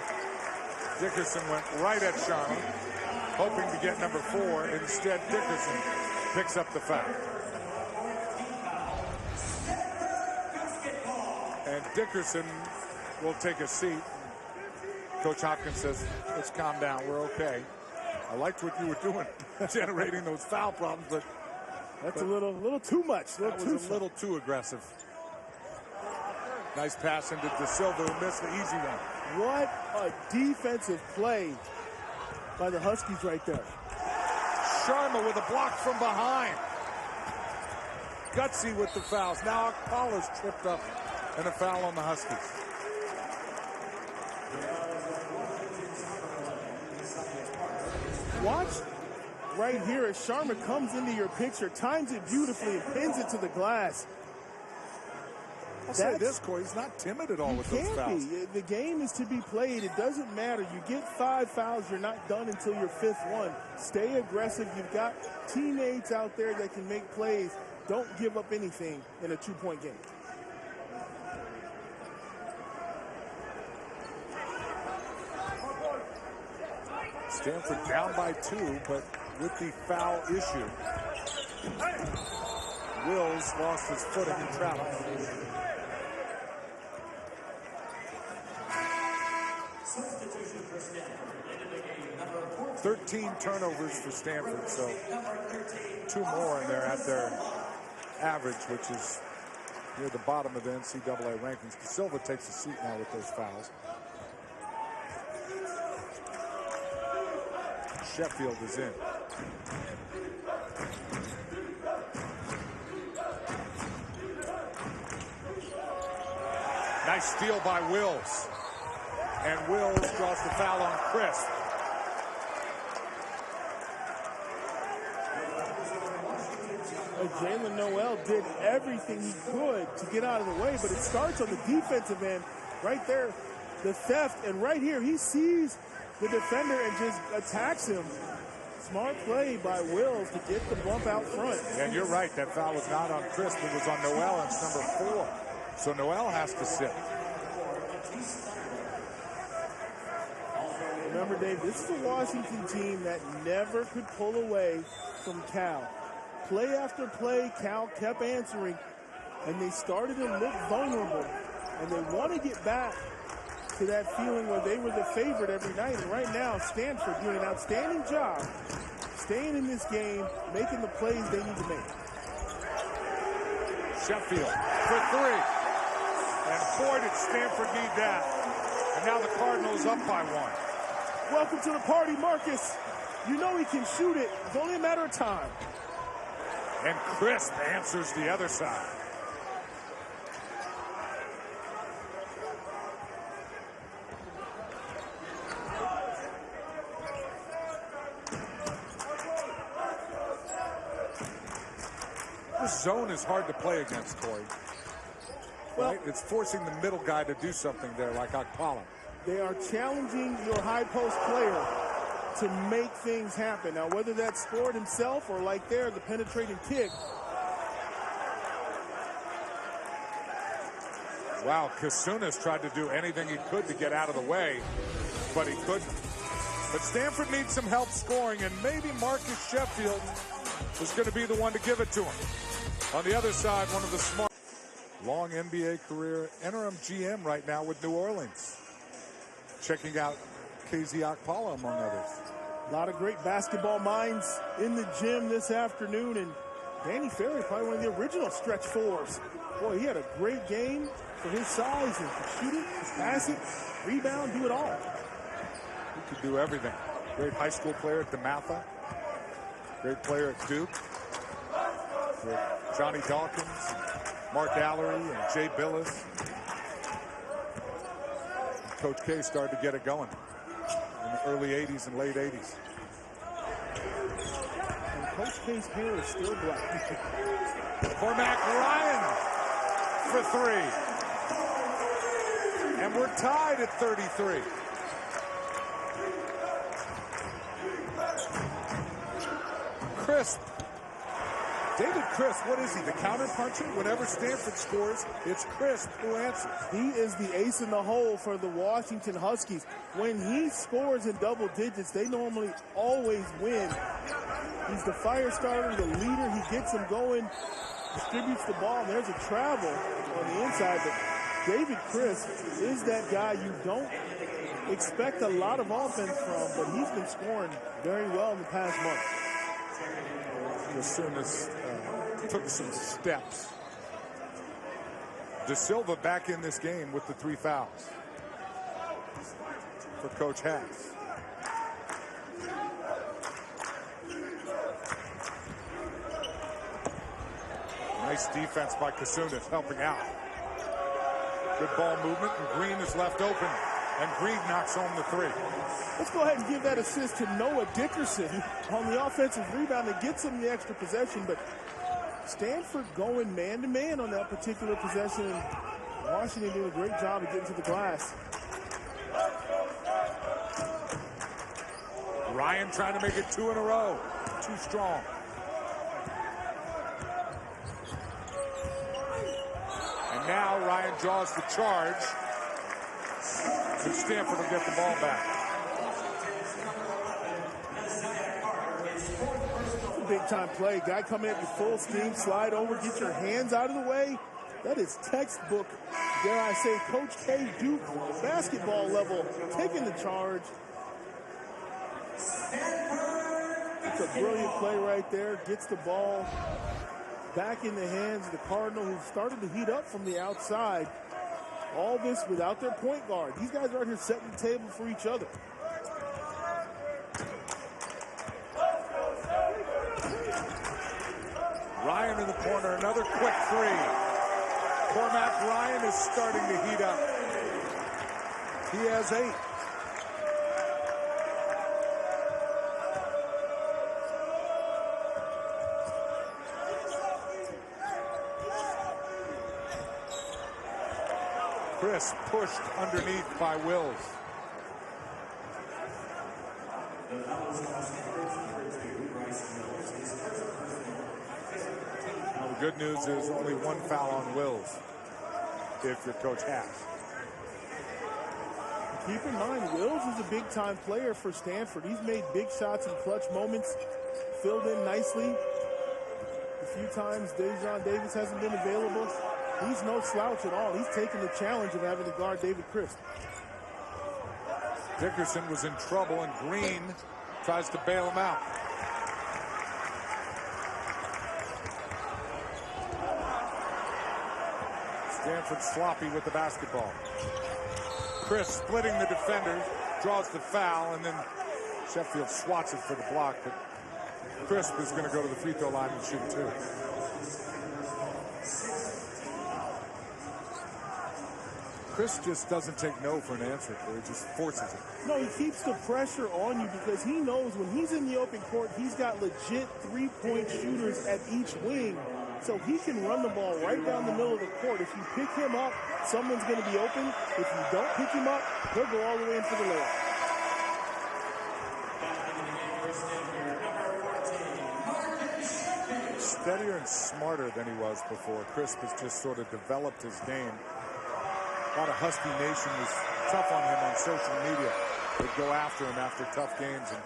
Dickerson went right at Sharma, hoping to get number 4. Instead, Dickerson picks up the foul. And Dickerson will take a seat. Coach Hopkins says, let's calm down. We're okay. I liked what you were doing, generating those foul problems, but that's a little too much. That was a little too aggressive. Nice pass into De Silva, who missed the easy one. What a defensive play by the Huskies right there. Sharma with a block from behind. Gutsy with the fouls. Now Akpala's tripped up and a foul on the Huskies. Watch right here as Sharma comes into your picture, times it beautifully, and pins it to the glass. I'll say this, Corey, he's not timid at all with those fouls. The game is to be played. It doesn't matter. You get 5 fouls, you're not done until your 5th one. Stay aggressive. You've got teammates out there that can make plays. Don't give up anything in a 2-point game. Stanford down by 2, but with the foul issue, Wills lost his footing and traveled. 13 turnovers for Stanford, so 2 more, and they're at their average, which is near the bottom of the NCAA rankings. De Silva takes a seat now with those fouls. Sheffield is in. Nice steal by Wills. And Wills draws the foul on Chris. Jalen Noel did everything he could to get out of the way, but it starts on the defensive end right there. The theft, and right here, he sees the defender and just attacks him. Smart play by Wills to get the bump out front. And you're right, that foul was not on Chris, it was on Noel, and it's number 4. So Noel has to sit. Remember, Dave, this is a Washington team that never could pull away from Cal. Play after play, Cal kept answering, and they started to look vulnerable. And they want to get back to that feeling where they were the favorite every night. And right now, Stanford doing an outstanding job staying in this game, making the plays they need to make. Sheffield for 3. And boy, did Stanford need that. And now the Cardinals up by 1. Welcome to the party, Marcus. You know he can shoot it. It's only a matter of time. And Crisp answers the other side. This zone is hard to play against, Corey. Well, right? It's forcing the middle guy to do something there, like Akpala. They are challenging your high post player to make things happen. Now, whether that's scored himself or like there, the penetrating kick. Wow, Kasunas tried to do anything he could to get out of the way, but he couldn't. But Stanford needs some help scoring, and maybe Marcus Sheffield is going to be the one to give it to him. On the other side, one of the smart, long NBA career, interim GM right now with New Orleans. Checking out KZ Akpala, among others. A lot of great basketball minds in the gym this afternoon, and Danny Ferry, probably one of the original stretch fours. Boy, he had a great game for his size, and could shoot it, pass it, rebound, do it all. He could do everything. Great high school player at DeMatha. Great player at Duke. With Johnny Dawkins, Mark Allery, and Jay Billis. Coach K started to get it going in the early 80s and late 80s. And Coach K's hair is still black. Cormac Ryan for 3. And we're tied at 33. Crisp. David Crisp, what is he, the counter puncher? Whenever Stanford scores, it's Crisp who answers. He is the ace in the hole for the Washington Huskies. When he scores in double digits, they normally always win. He's the fire starter, the leader. He gets them going, distributes the ball, and there's a travel on the inside. But David Crisp is that guy you don't expect a lot of offense from, but he's been scoring very well in the past month. As soon as took some steps. De Silva back in this game with the 3 fouls for Coach Hatz. Nice defense by Kasunas, helping out. Good ball movement, and Green is left open, and Green knocks home the 3. Let's go ahead and give that assist to Noah Dickerson on the offensive rebound that gets him the extra possession. But Stanford going man-to-man on that particular possession, and Washington doing a great job of getting to the glass. Ryan trying to make it 2 in a row. Too strong. And now Ryan draws the charge. And Stanford will get the ball back. Big-time play. Guy coming at you full steam, slide over, get your hands out of the way. That is textbook, dare I say, Coach K Duke basketball level, taking the charge. It's a brilliant play right there. Gets the ball back in the hands of the Cardinal, who started to heat up from the outside. All this without their point guard. These guys are out here setting the table for each other. Ryan in the corner, another quick 3. Cormac Ryan is starting to heat up. He has 8. Chris pushed underneath by Wills. Well, the good news is only one foul on Wills if your coach has. Keep in mind, Wills is a big-time player for Stanford. He's made big shots in clutch moments, filled in nicely. A few times Dejon Davis hasn't been available. He's no slouch at all. He's taken the challenge of having to guard David Crisp. Dickerson was in trouble, and Green tries to bail him out. Stanford sloppy with the basketball. Chris splitting the defenders, draws the foul, and then Sheffield swats it for the block, but Crisp is going to go to the free throw line and shoot two. Chris just doesn't take no for an answer. He just forces it. No, he keeps the pressure on you because he knows when he's in the open court, he's got legit three-point shooters at each wing. So he can run the ball right down the middle of the court. If you pick him up, someone's going to be open. If you don't pick him up, he'll go all the way in for the layup. Steadier and smarter than he was before. Crisp has just sort of developed his game. A lot of Husky Nation was tough on him on social media. They'd go after him after tough games. And,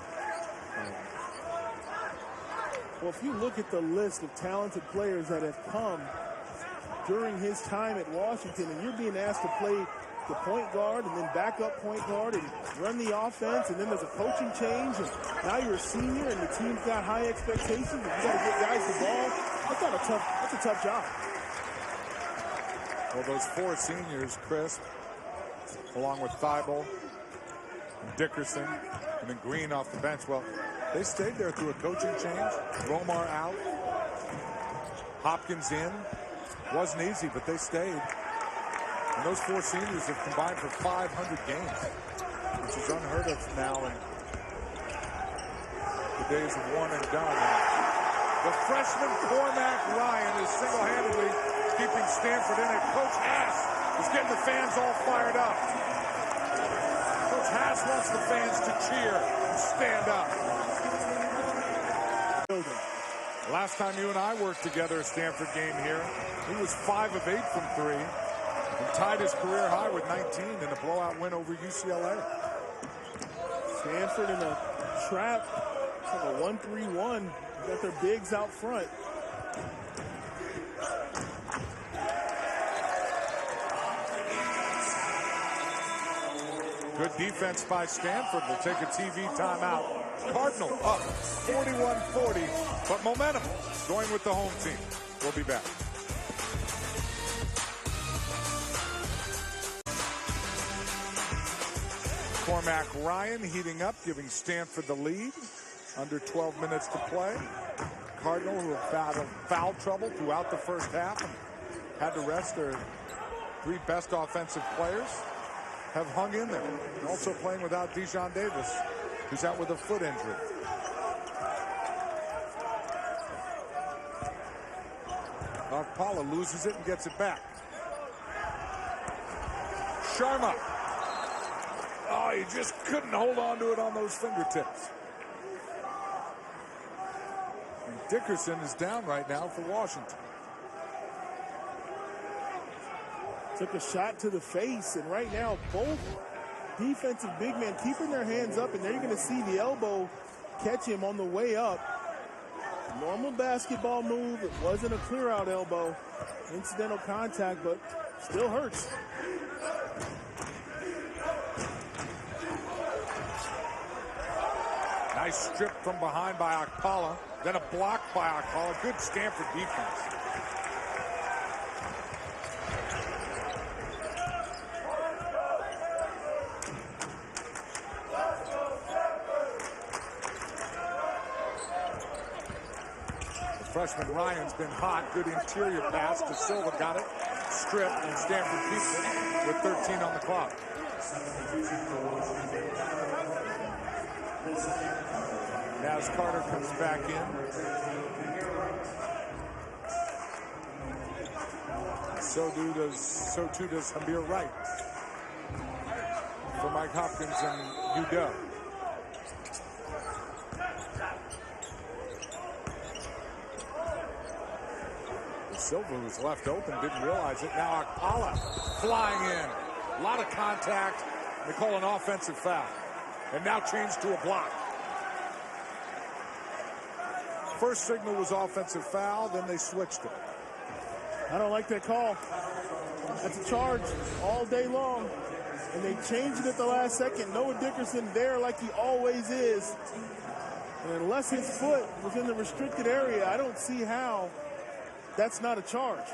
well, if you look at the list of talented players that have come during his time at Washington, and you're being asked to play the point guard and then backup point guard and run the offense, and then there's a coaching change, and now you're a senior and the team's got high expectations, and you got to get guys the ball. That's a tough job. Well, those four seniors, Crisp, along with Thibault, Dickerson, and then Green off the bench, well, they stayed there through a coaching change. Romar out. Hopkins in. Wasn't easy, but they stayed. And those four seniors have combined for 500 games, which is unheard of now in the days of one and done. And the freshman Cormac Ryan is single-handedly keeping Stanford in it. Coach Haas is getting the fans all fired up. Coach Haas wants the fans to cheer and stand up. Last time you and I worked together a Stanford game here, he was 5 of 8 from 3 and tied his career high with 19 in a blowout win over UCLA. Stanford in a trap. It's like a 1-3-1. Got their bigs out front. Good defense by Stanford. Will take a TV timeout. Cardinal up 41-40, but momentum going with the home team. We'll be back. Cormac Ryan heating up, giving Stanford the lead. Under 12 minutes to play. Cardinal, who have battled foul trouble throughout the first half and had to rest their 3 best offensive players, have hung in there. Also playing without Dejon Davis, who's out with a foot injury. Paula loses it and gets it back. Sharma. Oh, he just couldn't hold on to it on those fingertips. And Dickerson is down right now for Washington. Took a shot to the face, and right now both defensive big men keeping their hands up, and they're going to see the elbow catch him on the way up. Normal basketball move. It wasn't a clear-out elbow. Incidental contact, but still hurts. Nice strip from behind by Akpala. Then a block by Akpala. Good Stanford defense. Freshman Ryan's been hot. Good interior pass to Silva. Got it. Strip, and Stanford keeps it with 13 on the clock. As Carter comes back in. so too does Amir Wright for Mike Hopkins and UW. Silva was left open, didn't realize it. Now Akpala flying in. A lot of contact. They call an offensive foul. And now changed to a block. First signal was offensive foul, then they switched it. I don't like that call. That's a charge all day long. And they changed it at the last second. Noah Dickerson there like he always is. And unless his foot was in the restricted area, I don't see how that's not a charge.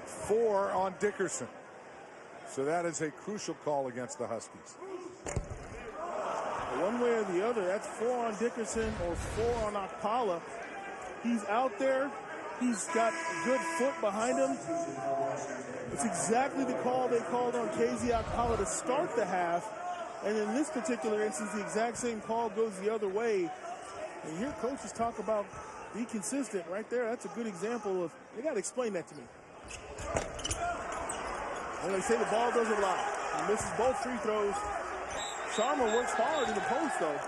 4 on Dickerson. So that is a crucial call against the Huskies. One way or the other, that's 4 on Dickerson or 4 on Akpala. He's out there. He's got good foot behind him. It's exactly the call they called on KZ Akpala to start the half. And in this particular instance, the exact same call goes the other way. And here coaches talk about be consistent right there. That's a good example of, they got to explain that to me. And they say the ball doesn't lie. He misses both free throws. Sharma works hard in the post, though.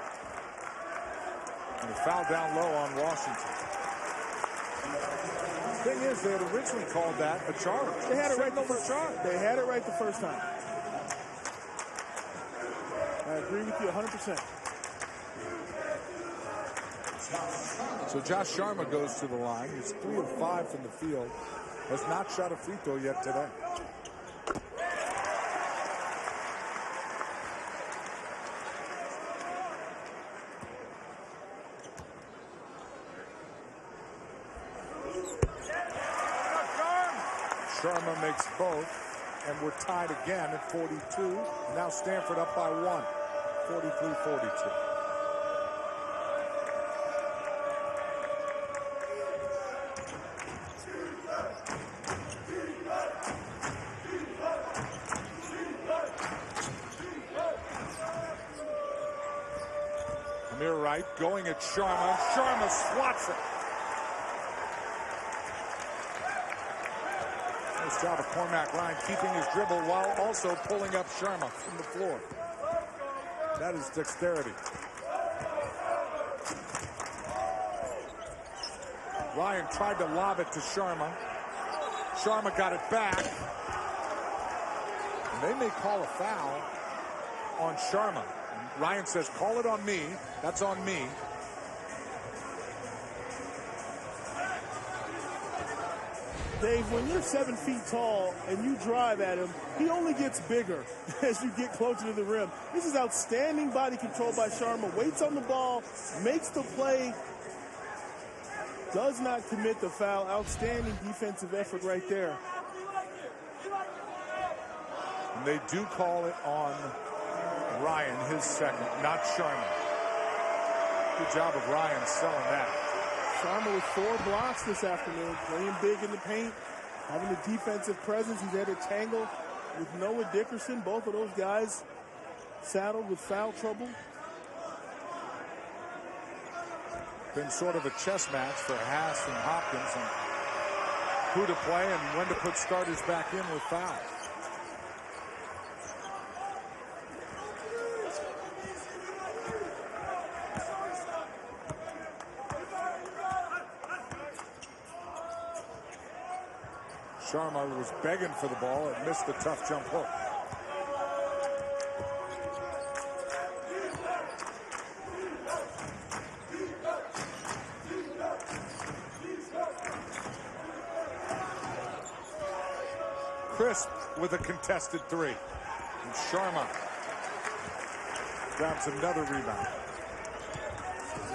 And a foul down low on Washington. The thing is, they had originally called that a charge. They had it right the first time. They had it right the first time. I agree with you 100%. So Josh Sharma goes to the line. He's 3 of 5 from the field. Has not shot a free throw yet today. Sharma makes both, and we're tied again at 42. Now Stanford up by 1, 43-42. Amir Wright going at Sharma. Sharma swats it. Nice job of Cormac Ryan keeping his dribble while also pulling up Sharma from the floor. That is dexterity. Ryan tried to lob it to Sharma. Sharma got it back. And they may call a foul on Sharma. Ryan says, call it on me. That's on me. Dave, when you're 7 feet tall and you drive at him, he only gets bigger as you get closer to the rim. This is outstanding body control by Sharma. Waits on the ball, makes the play, does not commit the foul. Outstanding defensive effort right there. And they do call it on Ryan, his second, not Sharma. Good job of Ryan selling that. Sharma with 4 blocks this afternoon, playing big in the paint, having a defensive presence. He's had a tangle with Noah Dickerson. Both of those guys saddled with foul trouble. Been sort of a chess match for Haas and Hopkins on who to play and when to put starters back in with fouls. Sharma was begging for the ball and missed the tough jump hook. Crisp with a contested 3. And Sharma grabs another rebound.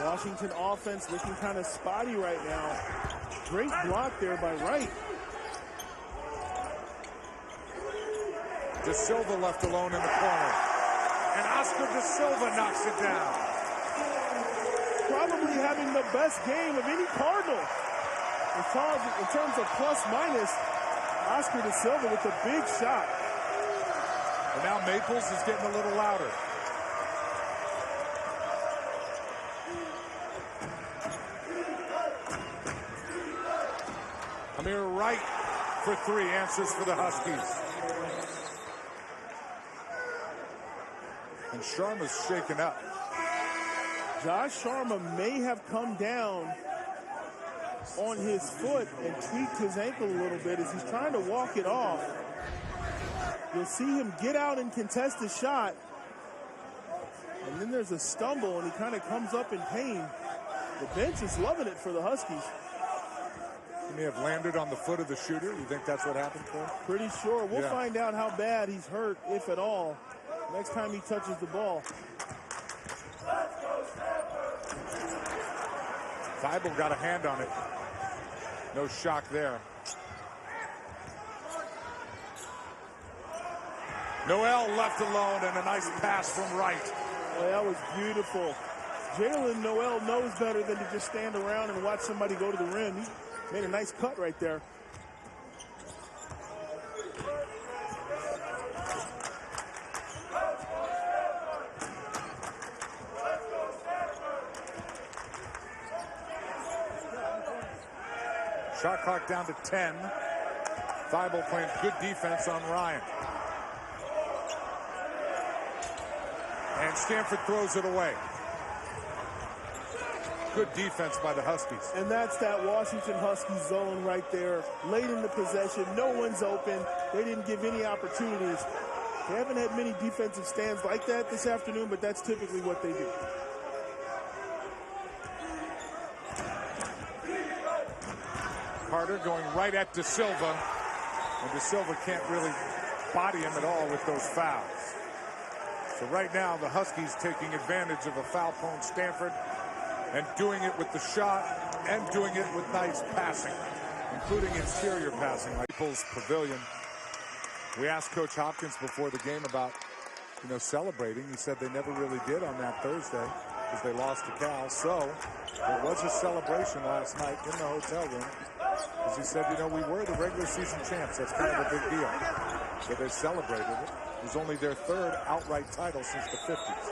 Washington offense looking kind of spotty right now. Great block there by Wright. De Silva left alone in the corner. And Oscar De Silva knocks it down. Probably having the best game of any Cardinal. In terms of plus minus, Oscar De Silva with a big shot. And now Maples is getting a little louder. Amir Wright for 3 answers for the Huskies. And Sharma's shaken up. Josh Sharma may have come down on his foot and tweaked his ankle a little bit as he's trying to walk it off. You'll see him get out and contest the shot. And then there's a stumble, and he kind of comes up in pain. The bench is loving it for the Huskies. He may have landed on the foot of the shooter. You think that's what happened for him? Pretty sure. We'll find out how bad he's hurt, if at all, next time he touches the ball. Thibault got a hand on it. No shock there. Noel left alone, and a nice pass from Wright. Well, that was beautiful. Jalen Noel knows better than to just stand around and watch somebody go to the rim. He made a nice cut right there. Shot clock down to 10. Thibault playing good defense on Ryan. And Stanford throws it away. Good defense by the Huskies. And that's that Washington Huskies zone right there. Late in the possession, no one's open. They didn't give any opportunities. They haven't had many defensive stands like that this afternoon, but that's typically what they do. Carter going right at De Silva. And De Silva can't really body him at all with those fouls. So right now, the Huskies taking advantage of a foul-prone Stanford and doing it with the shot and doing it with nice passing, including interior passing like People's Pavilion. We asked Coach Hopkins before the game about, celebrating. He said they never really did on that Thursday because they lost to Cal. So there was a celebration last night in the hotel room. As he said, we were the regular season champs. That's kind of a big deal. So they celebrated it. It was only their 3rd outright title since the 50s.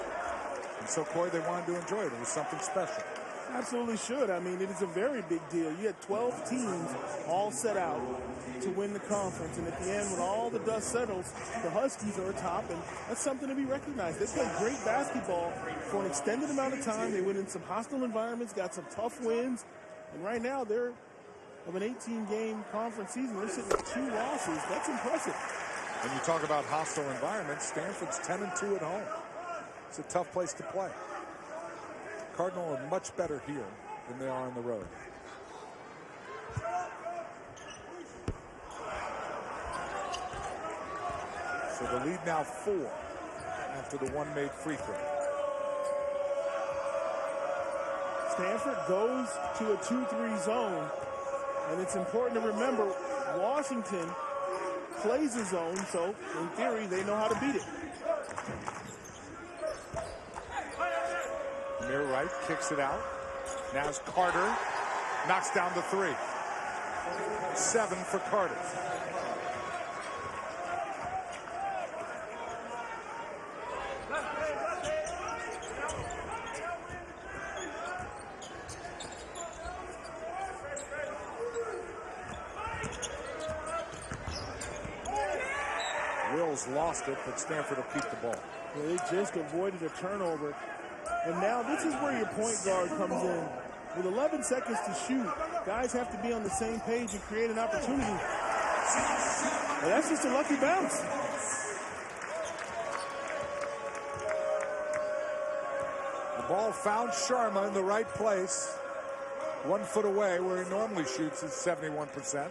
And so, Corey, they wanted to enjoy it. It was something special. Absolutely should. I mean, it is a very big deal. You had 12 teams all set out to win the conference. And at the end, when all the dust settles, the Huskies are atop, and that's something to be recognized. They played great basketball for an extended amount of time. They went in some hostile environments, got some tough wins. And right now, they're of an 18-game conference season. They're sitting at 2 losses. That's impressive. When you talk about hostile environments, Stanford's 10-2 at home. It's a tough place to play. Cardinal are much better here than they are on the road. So the lead now 4 after the one made free throw. Stanford goes to a 2-3 zone, and it's important to remember Washington plays a zone, so in theory they know how to beat it. Amir Wright kicks it out. Now it's Carter. Knocks down the 3. 7 for Carter. Wills lost it, but Stanford will keep the ball. Yeah, they just avoided a turnover. And now this is where your point guard comes in. With 11 seconds to shoot, guys have to be on the same page and create an opportunity. And that's just a lucky bounce. The ball found Sharma in the right place. 1 foot away where he normally shoots is 71%.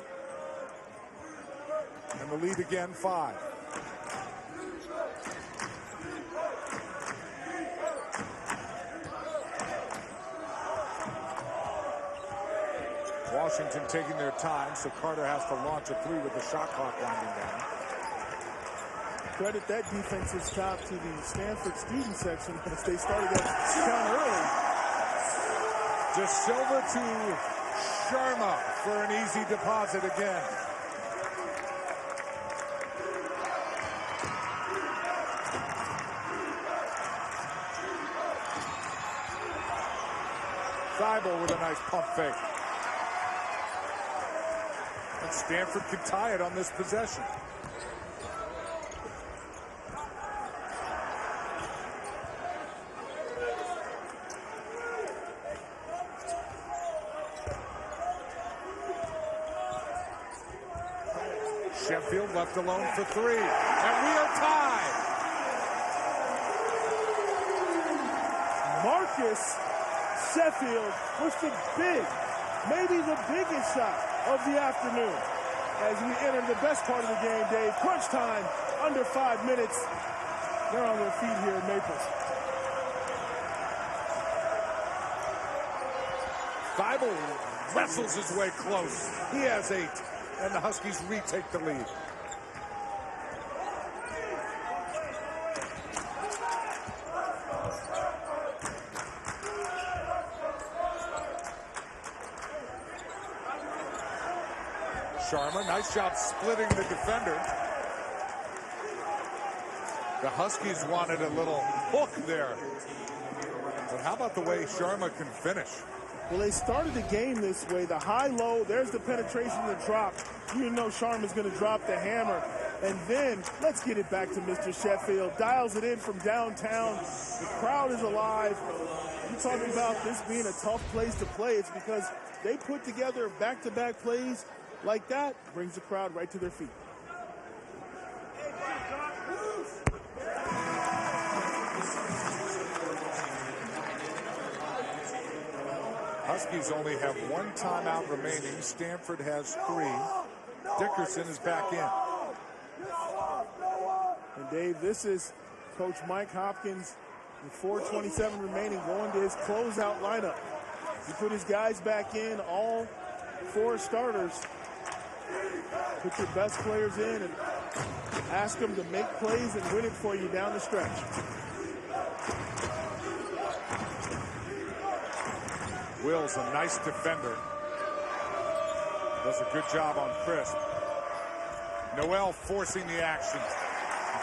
And the lead again, 5. Washington taking their time, so Carter has to launch a 3 with the shot clock winding down. Credit that defensive stop to the Stanford student section as they started that count early. De Silva to Sharma for an easy deposit again. Thibault with a nice pump fake. And Stanford can tie it on this possession. Sheffield left alone for three. And we are tied. Marcus Sheffield was the maybe the biggest shot of the afternoon. As we enter the best part of the game, Dave, crunch time, under 5 minutes. They're on their feet here in Naples. Bible wrestles his way close. He has 8, and the Huskies retake the lead. Sharma, nice job splitting the defender. The Huskies wanted a little hook there. But how about the way Sharma can finish? Well, they started the game this way, the high-low, there's the penetration, the drop. You know Sharma's going to drop the hammer. And then, let's get it back to Mr. Sheffield. Dials it in from downtown. The crowd is alive. You're talking about this being a tough place to play. It's because they put together back-to-back plays like that, brings the crowd right to their feet. Huskies only have 1 timeout remaining. Stanford has 3. Dickerson is back in. And Dave, this is Coach Mike Hopkins with 4:27 remaining going to his closeout lineup. He put his guys back in, all 4 starters. Put your best players in and ask them to make plays and win it for you down the stretch. Will's a nice defender. Does a good job on Crisp. Noel forcing the action.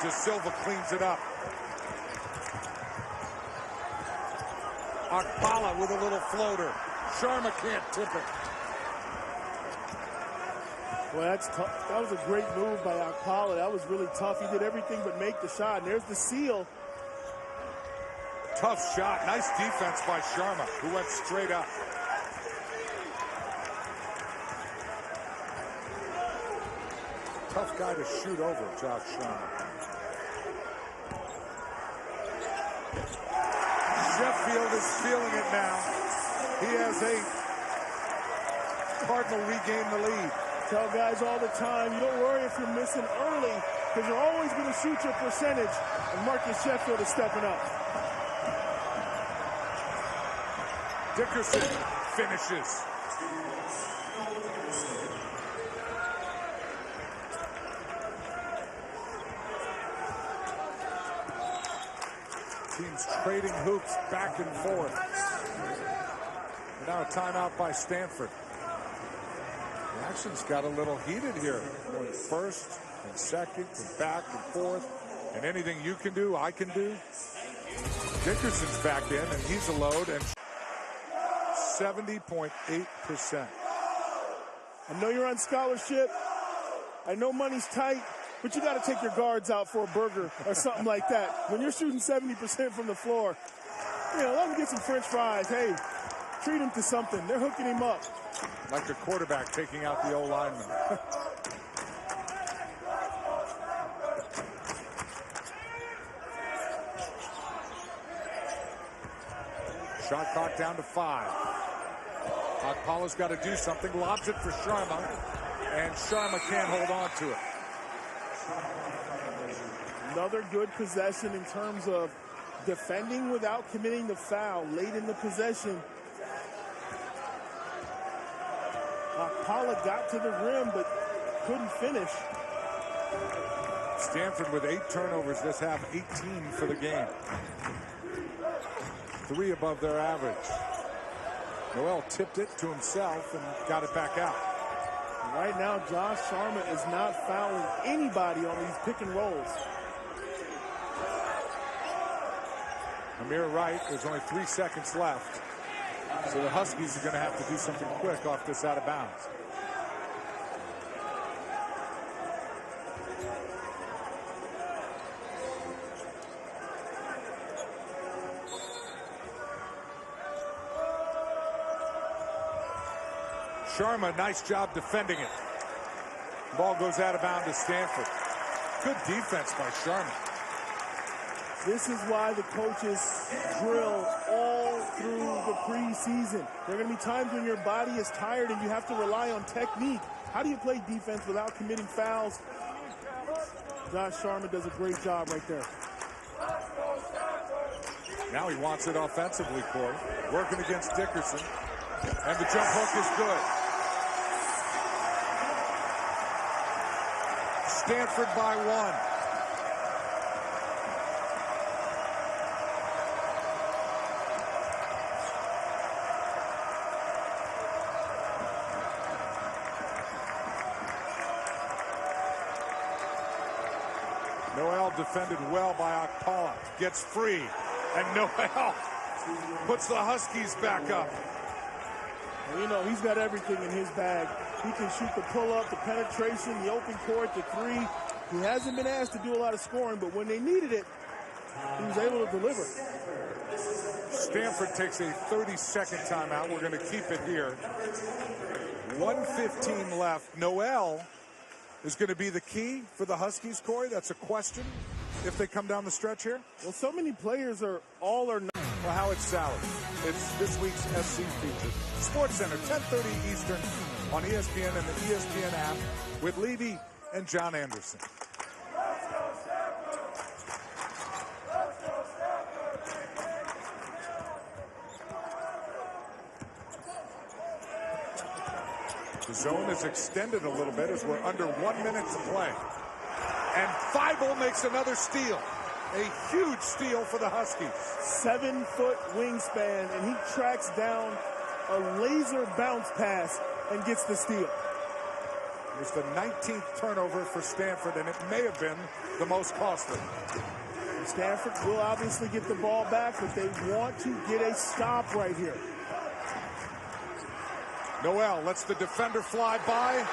Just Silva cleans it up. Akpala with a little floater. Sharma can't tip it. Well, that's tough. That was a great move by Akpala. That was really tough. He did everything but make the shot. And there's the seal. Tough shot. Nice defense by Sharma, who went straight up. Tough guy to shoot over, Josh Sharma. Sheffield is feeling it now. He has 8. Cardinal regain the lead. Tell guys all the time, you don't worry if you're missing early, because you're always going to shoot your percentage. And Marcus Sheffield is stepping up. Dickerson finishes. Teams trading hoops back and forth. And now a timeout by Stanford. The action's got a little heated here. Going first and second and back and forth. And anything you can do, I can do. Dickerson's back in, and he's a load. And 70.8%. I know you're on scholarship. I know money's tight, but you got to take your guards out for a burger or something like that. When you're shooting 70% from the floor, you know, let him get some French fries. Hey, treat him to something. They're hooking him up. Like a quarterback taking out the O-lineman. Shot clock down to 5. Akpala's got to do something. Lobs it for Sharma. And Sharma can't hold on to it. Another good possession in terms of defending without committing the foul late in the possession. Akpala got to the rim but couldn't finish. Stanford with 8 turnovers this half, 18 for the game. 3 above their average. Noel tipped it to himself and got it back out. Right now, Josh Sharma is not fouling anybody on these pick and rolls. Amir Wright, there's only 3 seconds left. So the Huskies are going to have to do something quick off this out of bounds. Sharma, nice job defending it. Ball goes out of bounds to Stanford. Good defense by Sharma. This is why the coaches drill all through the preseason. There are going to be times when your body is tired and you have to rely on technique. How do you play defense without committing fouls? Josh Sharma does a great job right there. Now he wants it offensively, Corey. Working against Dickerson. And the jump hook is good. Stanford by 1. Noel defended well by Okpala. Gets free. And Noel puts the Huskies back up. Well, you know, he's got everything in his bag. He can shoot the pull-up, the penetration, the open court, the three. He hasn't been asked to do a lot of scoring, but when they needed it, he was able to deliver. Stanford takes a 30-second timeout. We're going to keep it here. 1:15 left. Noel is going to be the key for the Huskies, Corey. That's a question if they come down the stretch here. Well, so many players are all or nothing. Well, Howard Sally. It's this week's SC feature. Sports Center, 10:30 Eastern on ESPN and the ESPN app with Levy and John Anderson. The zone is extended a little bit as we're under 1 minute to play. And Feibel makes another steal. A huge steal for the Huskies. 7-foot wingspan, and he tracks down a laser bounce pass and gets the steal. It's the 19th turnover for Stanford, and it may have been the most costly. Stanford will obviously get the ball back, but they want to get a stop right here. Noel lets the defender fly by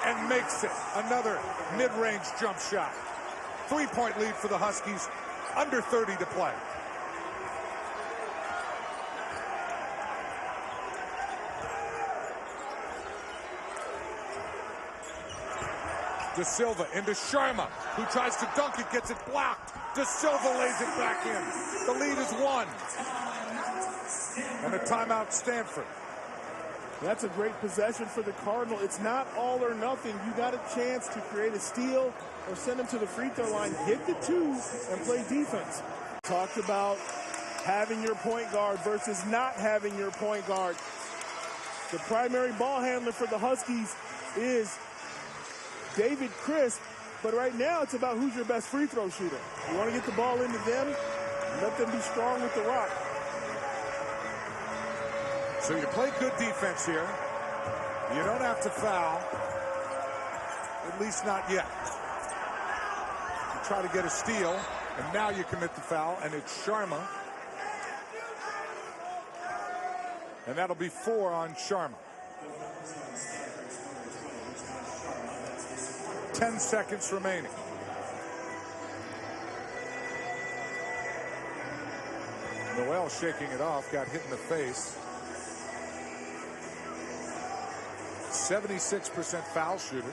and makes it. Another mid-range jump shot. 3-point lead for the Huskies. Under 30 to play. De Silva into Sharma, who tries to dunk it, gets it blocked. De Silva lays it back in. The lead is 1. And a timeout, Stanford. That's a great possession for the Cardinal. It's not all or nothing. You got a chance to create a steal or send him to the free throw line, hit the 2, and play defense. Talked about having your point guard versus not having your point guard. The primary ball handler for the Huskies is David Crisp, but right now it's about who's your best free throw shooter. You want to get the ball into them, let them be strong with the rock. So you play good defense here. You don't have to foul, at least not yet. You try to get a steal, and now you commit the foul, and it's Sharma. And that'll be 4 on Sharma. 10 seconds remaining. Noel shaking it off, got hit in the face. 76% foul shooter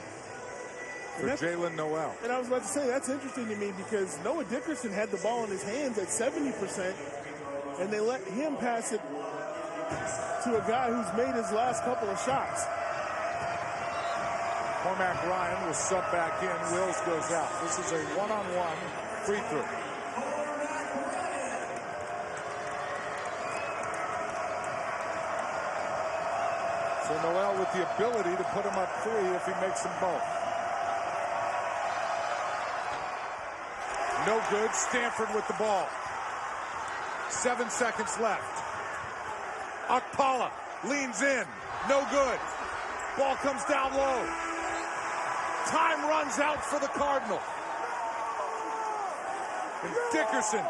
for Jalen Noel. And I was about to say, that's interesting to me because Noah Dickerson had the ball in his hands at 70%, and they let him pass it to a guy who's made his last couple of shots. Cormac Ryan will sub back in. Wills goes out. This is a one-on-one free throw. So Noel with the ability to put him up 3 if he makes them both. No good. Stanford with the ball. 7 seconds left. Okpala leans in. No good. Ball comes down low. Time runs out for the Cardinal. And Dickerson